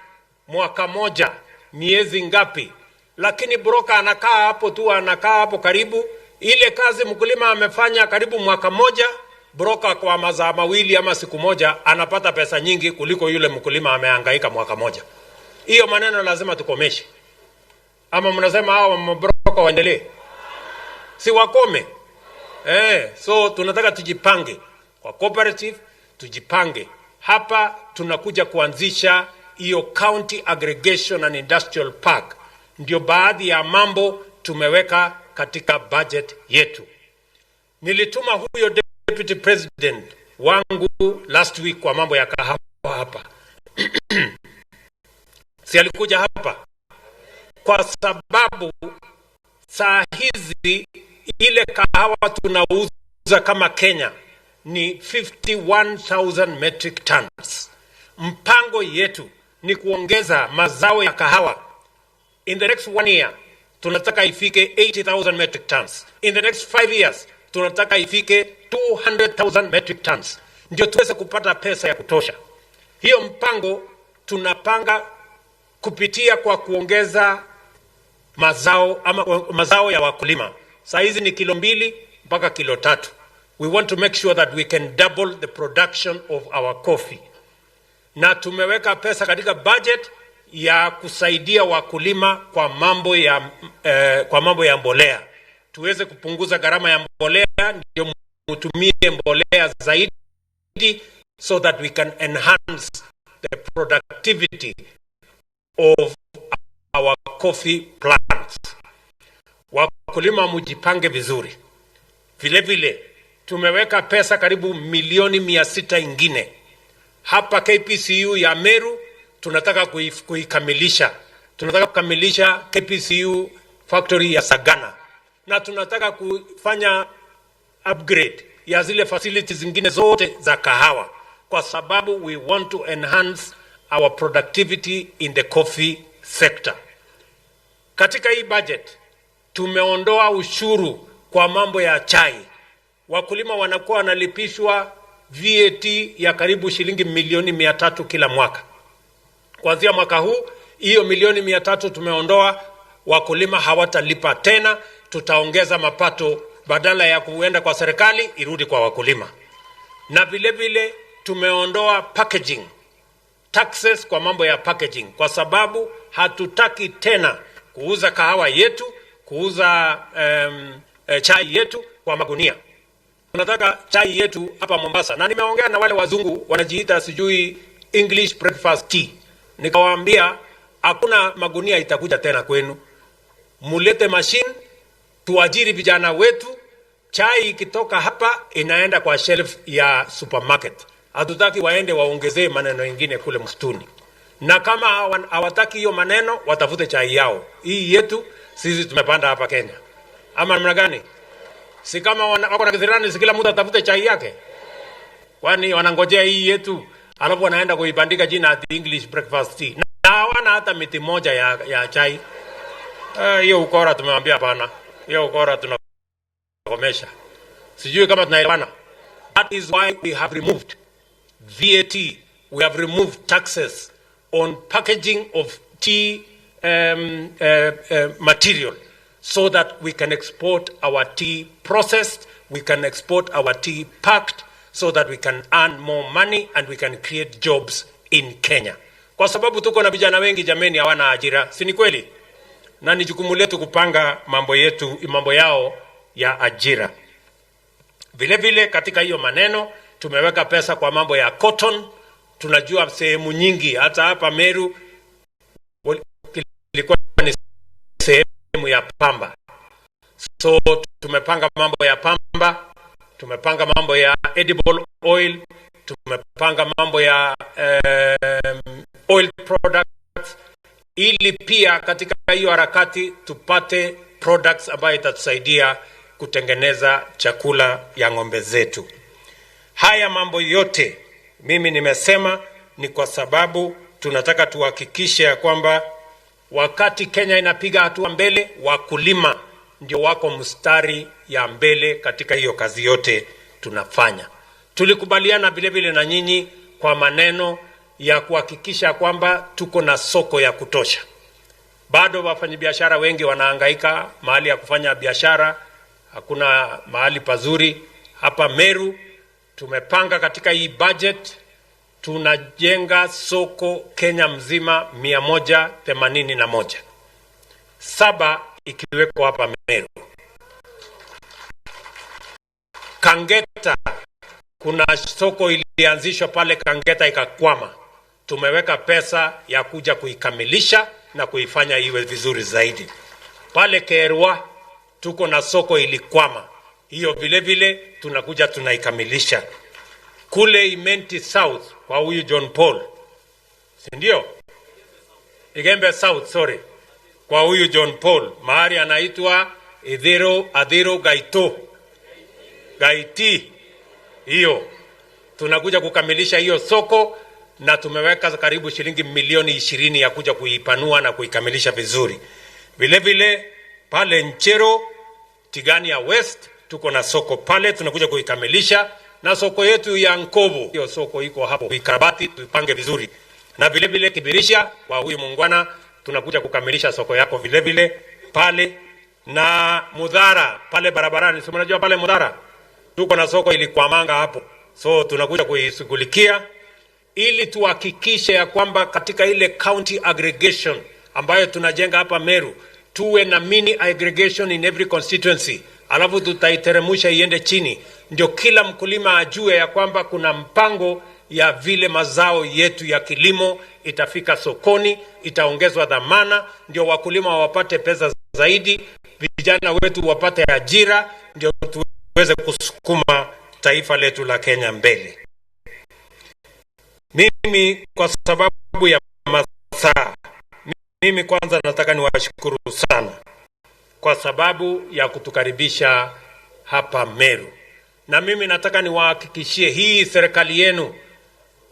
mwaka moja, miezi ngapi, lakini broka anakaa hapo tu, anakaa hapo karibu. Ile kazi mkulima amefanya karibu mwaka moja, broka kwa mazao mawili ama siku moja anapata pesa nyingi kuliko yule mkulima amehangaika mwaka moja. Hiyo maneno lazima tukomeshe. Ama mnasema hao mabroka waendelee? Si wakome? So tunataka tujipange kwa cooperative, tujipange. Hapa tunakuja kuanzisha hiyo County Aggregation and Industrial Park. Ndio baadhi ya mambo tumeweka katika budget yetu. Nilituma huyo Deputy President wangu last week kwa mambo ya kahawa hapa. Si alikuja hapa kwa sababu saa hizi ile kahawa tunauza kama Kenya ni 51,000 metric tons. Mpango yetu ni kuongeza mazao ya kahawa. In the next 1 year, tunataka ifike 80,000 metric tons. In the next 5 years, tunataka ifike 200,000 metric tons. Ndio tuweze kupata pesa ya kutosha. Hiyo mpango tunapanga kupitia kwa kuongeza mazao ya wakulima. Saa hizi ni kilo 2 mpaka kilo 3. We want to make sure that we can double the production of our coffee. Na tumeweka pesa katika budget ya kusaidia wakulima kwa mambo ya mbolea. Tuweze kupunguza gharama ya mbolea, ndio mutumie mbolea zaidi, so that we can enhance the productivity of our coffee plants. Wakulima mujipange vizuri. Vile vile tumeweka pesa karibu milioni 600 ingine hapa KPCU ya Meru. Tunataka kuikamilisha. Tunataka kukamilisha KPCU factory ya Sagana, na tunataka kufanya upgrade ya zile facilities zingine zote za kahawa, kwa sababu we want to enhance our productivity in the coffee sector. Katika hii budget tumeondoa ushuru kwa mambo ya chai. Wakulima wanakuwa wanalipishwa VAT ya karibu shilingi milioni 300 kila mwaka. Kuanzia mwaka huu, hiyo milioni 300 tumeondoa, wakulima hawatalipa tena. Tutaongeza mapato, badala ya kuenda kwa serikali irudi kwa wakulima. Na vile vile tumeondoa packaging taxes kwa mambo ya packaging, kwa sababu hatutaki tena kuuza kahawa yetu, kuuza chai yetu kwa magunia. Tunataka chai yetu hapa Mombasa. Na nimeongea na wale wazungu wanajiita sijui English breakfast tea. Nikawaambia hakuna magunia itakuja tena kwenu. Mulete machine, tuajiri vijana wetu. Chai ikitoka hapa inaenda kwa shelf ya supermarket. Hatutaki waende waongezee maneno mengine kule msituni. Na kama hawataki hiyo maneno, watafute chai yao. Hii yetu sisi tumepanda hapa Kenya. Ama namna gani? Si kama wako na kithirani, si kila mtu atafute chai yake. Kwani wanangojea hii yetu alafu wanaenda kuibandika jina at English breakfast tea. Na hawana hata miti moja ya chai. Hiyo ukora tumewambia hapana. Hiyo ukora tunakomesha. Sijui kama tunaelewana. That is why we have removed VAT. We have removed taxes on packaging of tea material so that we can export our tea processed, we can export our tea packed, so that we can earn more money and we can create jobs in Kenya. Kwa sababu tuko na vijana wengi jameni hawana ajira, si ni kweli? Na ni jukumu letu kupanga mambo yao ya ajira. Vile vile katika hiyo maneno tumeweka pesa kwa mambo ya cotton. Tunajua sehemu nyingi hata hapa Meru ilikuwa ni sehemu ya pamba. So tumepanga mambo ya pamba, tumepanga mambo ya edible oil, tumepanga mambo ya oil products, ili pia katika hiyo harakati tupate products ambayo itatusaidia kutengeneza chakula ya ng'ombe zetu. Haya mambo yote mimi nimesema ni kwa sababu tunataka tuhakikishe ya kwamba wakati Kenya inapiga hatua mbele, wakulima ndio wako mstari ya mbele katika hiyo kazi yote tunafanya. Tulikubaliana vile vile na nyinyi kwa maneno ya kuhakikisha kwamba tuko na soko ya kutosha. Bado wafanyabiashara wengi wanahangaika mahali ya kufanya biashara, hakuna mahali pazuri. Hapa Meru tumepanga katika hii budget tunajenga soko Kenya mzima 181. 7 ikiweko hapa Meru. Kangeta kuna soko ilianzishwa pale Kangeta ikakwama. Tumeweka pesa ya kuja kuikamilisha na kuifanya iwe vizuri zaidi. Pale Kerwa tuko na soko ilikwama. Hiyo vile vile tunakuja tunaikamilisha. Kule Imenti South kwa huyu John Paul. Si ndio? Igembe South, sorry. Kwa huyu John Paul, mahali anaitwa Adhiro Gaiti. Hiyo tunakuja kukamilisha hiyo soko na tumeweka karibu shilingi milioni 20 ya kuja kuipanua na kuikamilisha vizuri. Vile vile pale Nchero Tigania West tuko na soko pale tunakuja kuikamilisha, na soko yetu ya Nkobo hiyo soko iko hapo ikarabati tuipange vizuri. Na vile vile Kibirisha kwa huyu Mungwana tunakuja kukamilisha soko yako vile vile pale, na Mudhara pale barabarani, si mnajua pale Mudhara tuko na soko ilikwamanga hapo. So tunakuja kuishughulikia ili tuhakikishe ya kwamba katika ile county aggregation ambayo tunajenga hapa Meru tuwe na mini aggregation in every constituency, alafu tutaiteremusha iende chini, ndio kila mkulima ajue ya kwamba kuna mpango ya vile mazao yetu ya kilimo itafika sokoni, itaongezwa dhamana, ndio wakulima wapate pesa zaidi, vijana wetu wapate ajira, ndio tuweze kusukuma taifa letu la Kenya mbele. Mimi kwa sababu ya masaa, mimi kwanza nataka niwashukuru sana kwa sababu ya kutukaribisha hapa Meru. Na mimi nataka niwahakikishie hii serikali yenu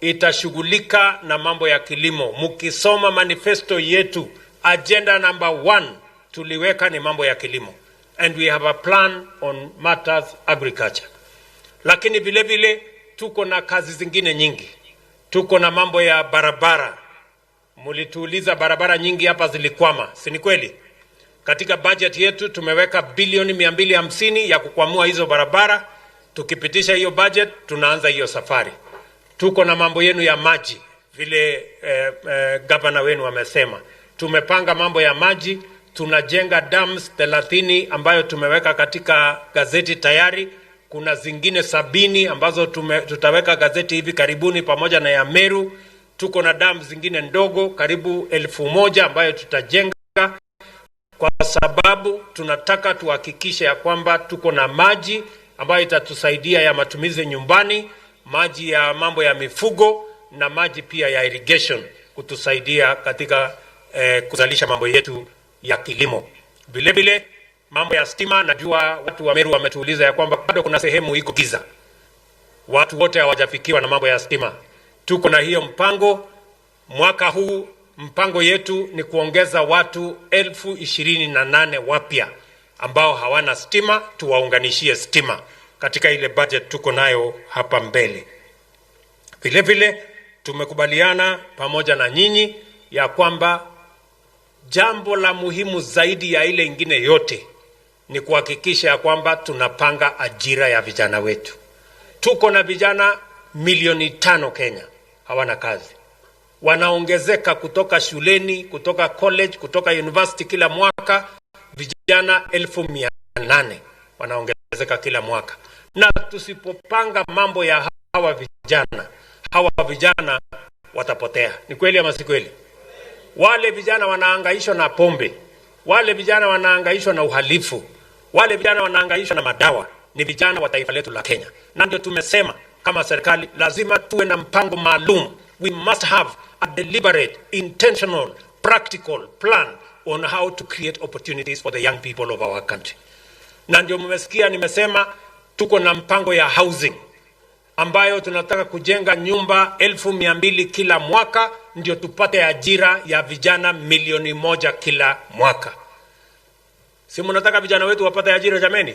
itashughulika na mambo ya kilimo. Mkisoma manifesto yetu, agenda number 1 tuliweka ni mambo ya kilimo. And we have a plan on matters agriculture. Lakini vile vile tuko na kazi zingine nyingi. Tuko na mambo ya barabara. Mulituuliza barabara nyingi hapa zilikwama, si ni kweli? Katika budget yetu tumeweka bilioni 250 ya kukwamua hizo barabara. Tukipitisha hiyo budget tunaanza hiyo safari. Tuko na mambo yenu ya maji vile gavana wenu wamesema. Tumepanga mambo ya maji, tunajenga dams 30 ambayo tumeweka katika gazeti tayari. Kuna zingine 70 ambazo tutaweka gazeti hivi karibuni pamoja na ya Meru. Tuko na dams zingine ndogo karibu 1000 ambayo tutajenga, kwa sababu tunataka tuhakikishe ya kwamba tuko na maji ambayo itatusaidia ya matumizi nyumbani, maji ya mambo ya mifugo na maji pia ya irrigation kutusaidia katika kuzalisha mambo yetu ya kilimo. Vile vile mambo ya stima, najua watu wa Meru wametuuliza ya kwamba bado kuna sehemu iko giza. watu wote hawajafikiwa na mambo ya stima. Tuko na hiyo mpango. Mwaka huu mpango yetu ni kuongeza watu 28,000 wapya ambao hawana stima, tuwaunganishie stima katika ile budget tuko nayo hapa mbele. Vile vile tumekubaliana pamoja na nyinyi ya kwamba jambo la muhimu zaidi ya ile ingine yote ni kuhakikisha ya kwamba tunapanga ajira ya vijana wetu. Tuko na vijana 500,000 Kenya hawana kazi. Wanaongezeka kutoka shuleni, kutoka college, kutoka university kila mwaka. Vijana 800,000 wanaongezeka kila mwaka. Na tusipopanga mambo ya hawa vijana watapotea. Ni kweli ama si kweli? Wale vijana wanahangaishwa na pombe, wale vijana wanahangaishwa na uhalifu, wale vijana wanahangaishwa na madawa. Ni vijana wa taifa letu la Kenya. Na ndio tumesema kama serikali lazima tuwe na mpango maalum. We must have a deliberate, intentional, practical plan on how to create opportunities for the young people of our country. Na ndio mmesikia nimesema tuko na mpango ya housing ambayo tunataka kujenga nyumba 200,000 kila mwaka ndio tupate ajira ya vijana 1,000,000 kila mwaka. Si mnataka vijana wetu wapate ajira jameni?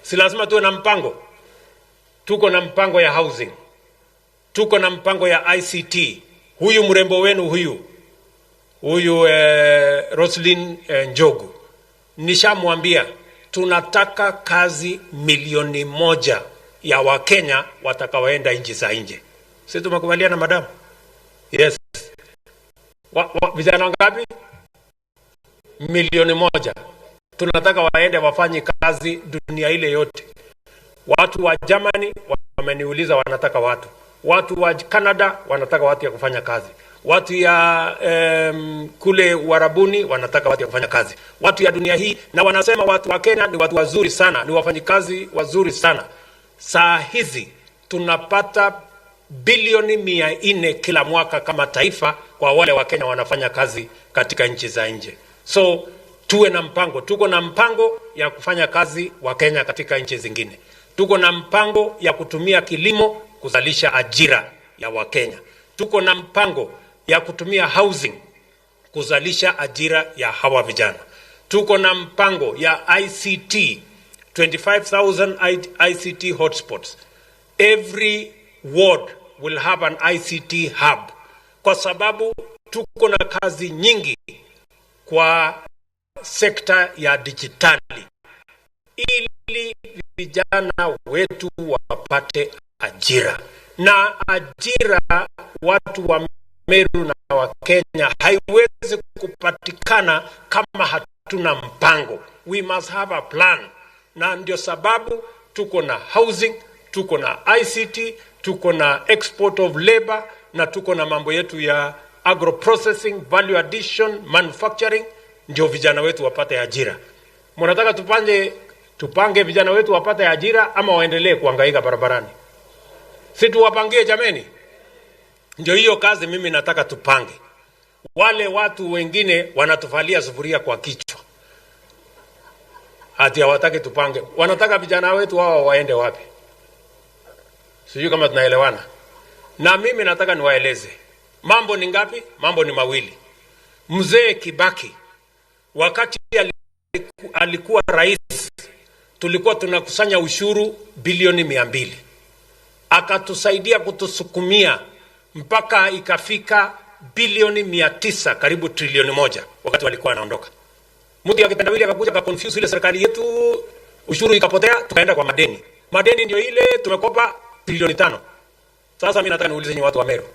Si lazima tuwe na mpango. Tuko na mpango ya housing. Tuko na mpango ya ICT. Huyu mrembo wenu huyu Roslyn Njogu, nishamwambia tunataka kazi 1,000,000 ya Wakenya watakaoenda nchi za nje. Sisi tumekubaliana madam? Yes. Vijana ngapi? 1,000,000. Tunataka waende wafanye kazi dunia ile yote. Watu wa Germany wameniuliza wanataka watu wa Canada wanataka watu ya kufanya kazi. Watu ya kule Warabuni wanataka watu ya kufanya kazi. Watu ya dunia hii, na wanasema watu wa Kenya ni watu wazuri sana, ni wafanyikazi wazuri sana. Saa hizi tunapata bilioni 400 kila mwaka kama taifa kwa wale wa Kenya wanafanya kazi katika nchi za nje. So tuwe na mpango. Tuko na mpango ya kufanya kazi wa Kenya katika nchi zingine. Tuko na mpango ya kutumia kilimo kuzalisha ajira ya Wakenya. Tuko na mpango ya kutumia housing kuzalisha ajira ya hawa vijana. Tuko na mpango ya ICT, 25,000 ICT hotspots. Every ward will have an ICT hub, kwa sababu tuko na kazi nyingi kwa sekta ya dijitali ili vijana wetu wapate ajira. Na ajira watu wa Meru na wa Kenya haiwezi kupatikana kama hatuna mpango. We must have a plan. Na ndio sababu tuko na housing, tuko na ICT, tuko na export of labor, na tuko na mambo yetu ya agro processing, value addition, manufacturing, ndio vijana wetu wapate ajira. Mnataka tupange vijana wetu wapate ajira ama waendelee kuhangaika barabarani? Si tuwapangie jameni? Ndio hiyo kazi mimi nataka tupange. Wale watu wengine wanatufalia sufuria kwa kichwa, ati hawataki tupange. Wanataka vijana wetu wao waende wapi? Sijui kama tunaelewana. Na mimi nataka niwaeleze. Mambo ni ngapi? Mambo ni mawili. Mzee Kibaki wakati alikuwa rais, tulikuwa tunakusanya ushuru bilioni 200. Akatusaidia kutusukumia mpaka ikafika bilioni 900, karibu trilioni 1 wakati walikuwa anaondoka. Mtu akitendawili akakuja confuse ile serikali yetu, ushuru ikapotea, tukaenda kwa madeni. Madeni ndio ile tumekopa trilioni 5. Sasa mimi nataka niulize nyinyi watu wa Meru,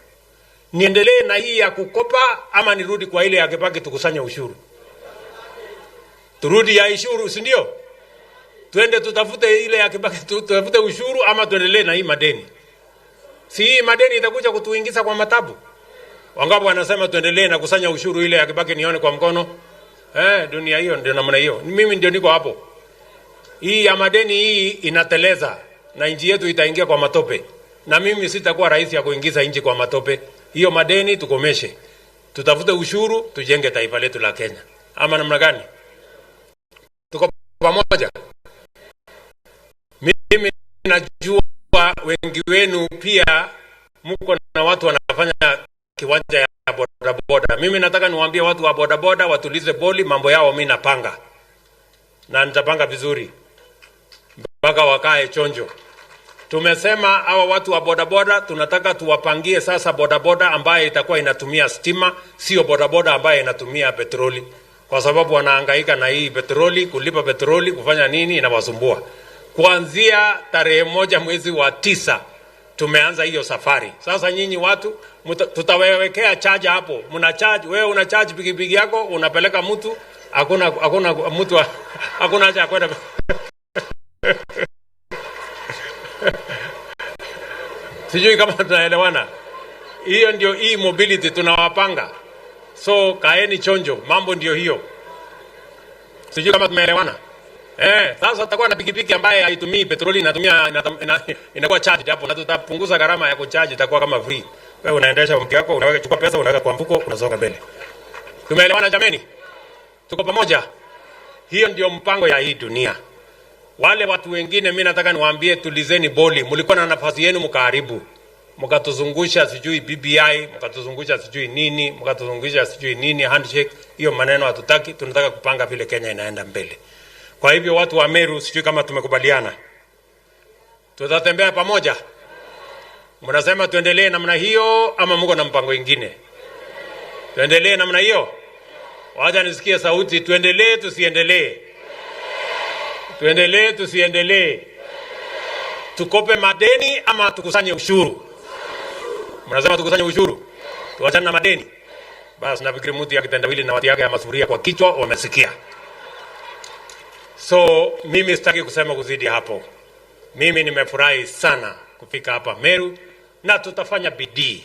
niendelee na hii ya kukopa ama nirudi kwa ile ya Kibaki tukusanya ushuru? Turudi ya ushuru, si ndio? Tuende tutafute ile ya Kibaki tutafute ushuru ama tuendelee na hii madeni? Si hii madeni itakuja kutuingiza kwa matabu. Wangapi wanasema tuendelee na kusanya ushuru ile ya Kibaki nione kwa mkono? Dunia hiyo ndio namna hiyo. Mimi ndio niko hapo. Hii ya madeni hii inateleza na nchi yetu itaingia kwa matope. Na mimi sitakuwa rais ya kuingiza nchi kwa matope. Hiyo madeni tukomeshe. Tutafute ushuru tujenge taifa letu la Kenya. Ama namna gani? Tuko pamoja. Mimi najua najua wengi wenu pia mko na watu wanafanya kiwanja ya bodaboda. Mimi nataka niwaambie watu wa bodaboda watulize boli, mambo yao mimi napanga. Na nitapanga vizuri mpaka wakae chonjo. Tumesema hawa watu wa bodaboda tunataka tuwapangie sasa bodaboda ambaye itakuwa inatumia stima, sio bodaboda ambaye inatumia petroli. Kwa sababu wanahangaika na hii petroli, kulipa petroli, kufanya nini inawasumbua. Kuanzia tarehe 1 mwezi wa 9 tumeanza hiyo safari. Sasa nyinyi watu tutawekea charge hapo. Mna charge, wewe una charge pikipiki yako, unapeleka mtu, hakuna mtu hakuna haja kwenda. Sijui kama tunaelewana. Hiyo ndio hii mobility tunawapanga. So kaeni chonjo, mambo ndio hiyo. Sijui kama tumeelewana. Sasa tutakuwa na pikipiki ambaye haitumii petroli, inakuwa charge hapo, na tutapunguza gharama ya kucharge, itakuwa kama free. Wewe unaendesha mke wako, unaweka chukua pesa, unaweka kwa mfuko, unasonga mbele. Tumeelewana jameni? Tuko pamoja? Hiyo ndio mpango ya hii dunia. Wale watu wengine mimi nataka niwaambie tulizeni boli. Mlikuwa na nafasi yenu mkaharibu. Mkatuzungusha sijui BBI, mkatuzungusha sijui nini, mkatuzungusha sijui nini handshake. Hiyo maneno hatutaki, tunataka kupanga vile Kenya inaenda mbele. Kwa hivyo watu wa Meru, sijui kama tumekubaliana. Tutatembea pamoja. Mnasema tuendelee namna hiyo ama mko na mpango mwingine? Tuendelee namna hiyo? Wacha nisikie sauti, tuendelee tusiendelee. Tuendelee tusiendelee. Tukope madeni ama tukusanye ushuru? Mnasema tukusanye ushuru. Tuachane na madeni. Basi nafikiri mtu ya kitendawili na watu yake ya masufuria kwa kichwa wamesikia. So mimi sitaki kusema kuzidi hapo. Mimi nimefurahi sana kufika hapa Meru na tutafanya bidii.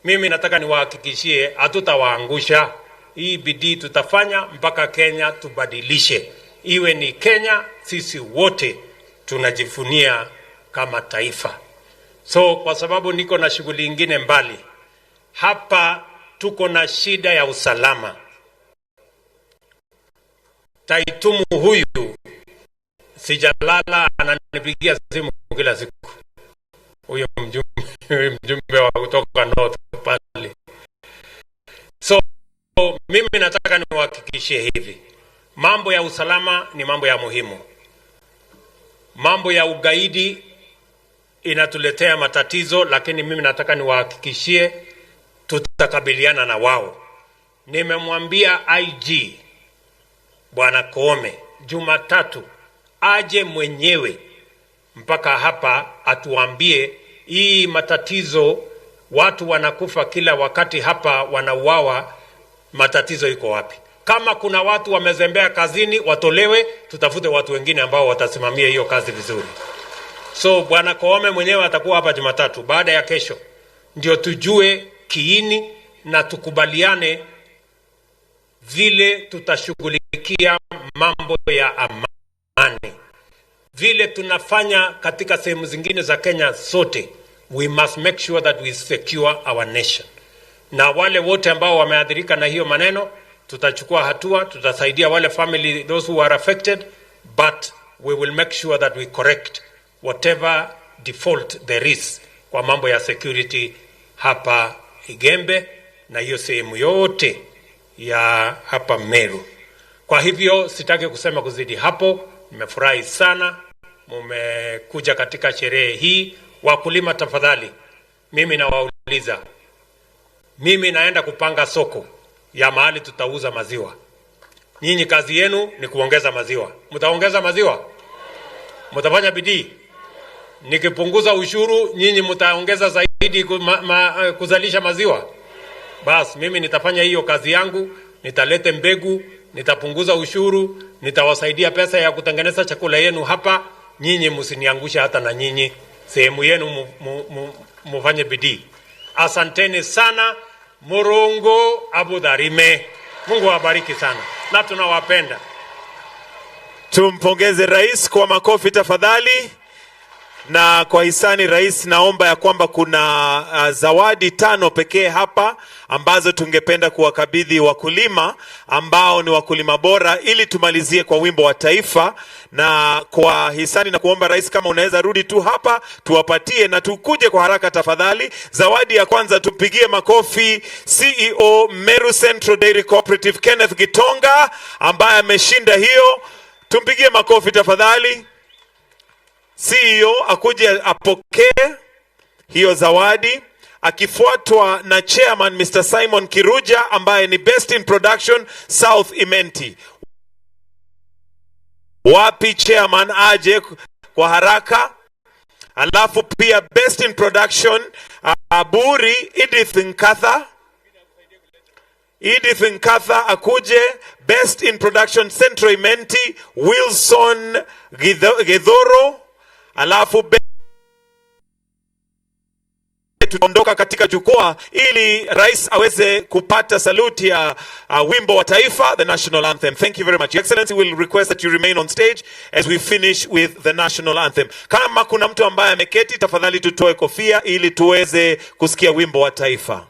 Mimi nataka niwahakikishie hatutawaangusha. Hii bidii tutafanya mpaka Kenya tubadilishe. Iwe ni Kenya sisi wote tunajifunia kama taifa. So kwa sababu niko na shughuli nyingine mbali, hapa tuko na shida ya usalama. Taitumu huyu sijalala ananipigia simu kila siku. Huyo mjumbe wa kutoka North pale. So mimi nataka niwahakikishie hivi. Mambo ya usalama ni mambo ya muhimu. Mambo ya ugaidi inatuletea matatizo, lakini mimi nataka niwahakikishie tutakabiliana na wao. Nimemwambia IG Bwana Koome Jumatatu aje mwenyewe mpaka hapa atuambie hii matatizo, watu wanakufa kila wakati hapa, wanauawa, matatizo iko wapi? Kama kuna watu wamezembea kazini watolewe, tutafute watu wengine ambao watasimamia hiyo kazi vizuri. So Bwana Koome mwenyewe atakuwa hapa Jumatatu, baada ya kesho, ndio tujue kiini na tukubaliane vile tutashughulikia mambo ya amani. Vile tunafanya katika sehemu zingine za Kenya sote, we must make sure that we secure our nation. Na wale wote ambao wameathirika na hiyo maneno, tutachukua hatua, tutasaidia wale family, those who are affected, but we will make sure that we correct whatever default there is kwa mambo ya security hapa Igembe na hiyo sehemu yote ya hapa Meru. Kwa hivyo sitaki kusema kuzidi hapo. Nimefurahi sana mmekuja katika sherehe hii. Wakulima tafadhali, mimi nawauliza, mimi naenda kupanga soko ya mahali tutauza maziwa. Nyinyi kazi yenu ni kuongeza maziwa. Mtaongeza maziwa? Mtafanya bidii? Nikipunguza ushuru, nyinyi mtaongeza zaidi kuzalisha maziwa? Basi mimi nitafanya hiyo kazi yangu, nitalete mbegu, nitapunguza ushuru, nitawasaidia pesa ya kutengeneza chakula yenu hapa. Nyinyi msiniangusha hata na nyinyi. Sehemu yenu mufanye bidii. Asanteni sana. Morongo Abudharime. Mungu awabariki sana. Na tunawapenda. Tumpongeze rais kwa makofi tafadhali. Na kwa hisani rais, naomba ya kwamba kuna zawadi 5 pekee hapa ambazo tungependa kuwakabidhi wakulima ambao ni wakulima bora, ili tumalizie kwa wimbo wa taifa. Na kwa hisani na kuomba rais, kama unaweza rudi tu hapa tuwapatie na tukuje kwa haraka tafadhali. Zawadi ya kwanza, tupigie makofi CEO Meru Central Dairy Cooperative Kenneth Gitonga ambaye ameshinda hiyo. Tumpigie makofi tafadhali. CEO akuje apokee hiyo zawadi, akifuatwa na chairman Mr. Simon Kiruja ambaye ni best in production South Imenti. Wapi chairman aje kwa haraka? Alafu pia best in production Aburi Edith Nkatha akuje. Best in production Central Imenti Wilson Githoro. Alafu tuondoka katika jukwaa ili rais aweze kupata saluti ya wimbo wa taifa, the national anthem. Thank you very much. Your Excellency will request that you remain on stage as we finish with the national anthem. Kama kuna mtu ambaye ameketi, tafadhali tutoe kofia ili tuweze kusikia wimbo wa taifa.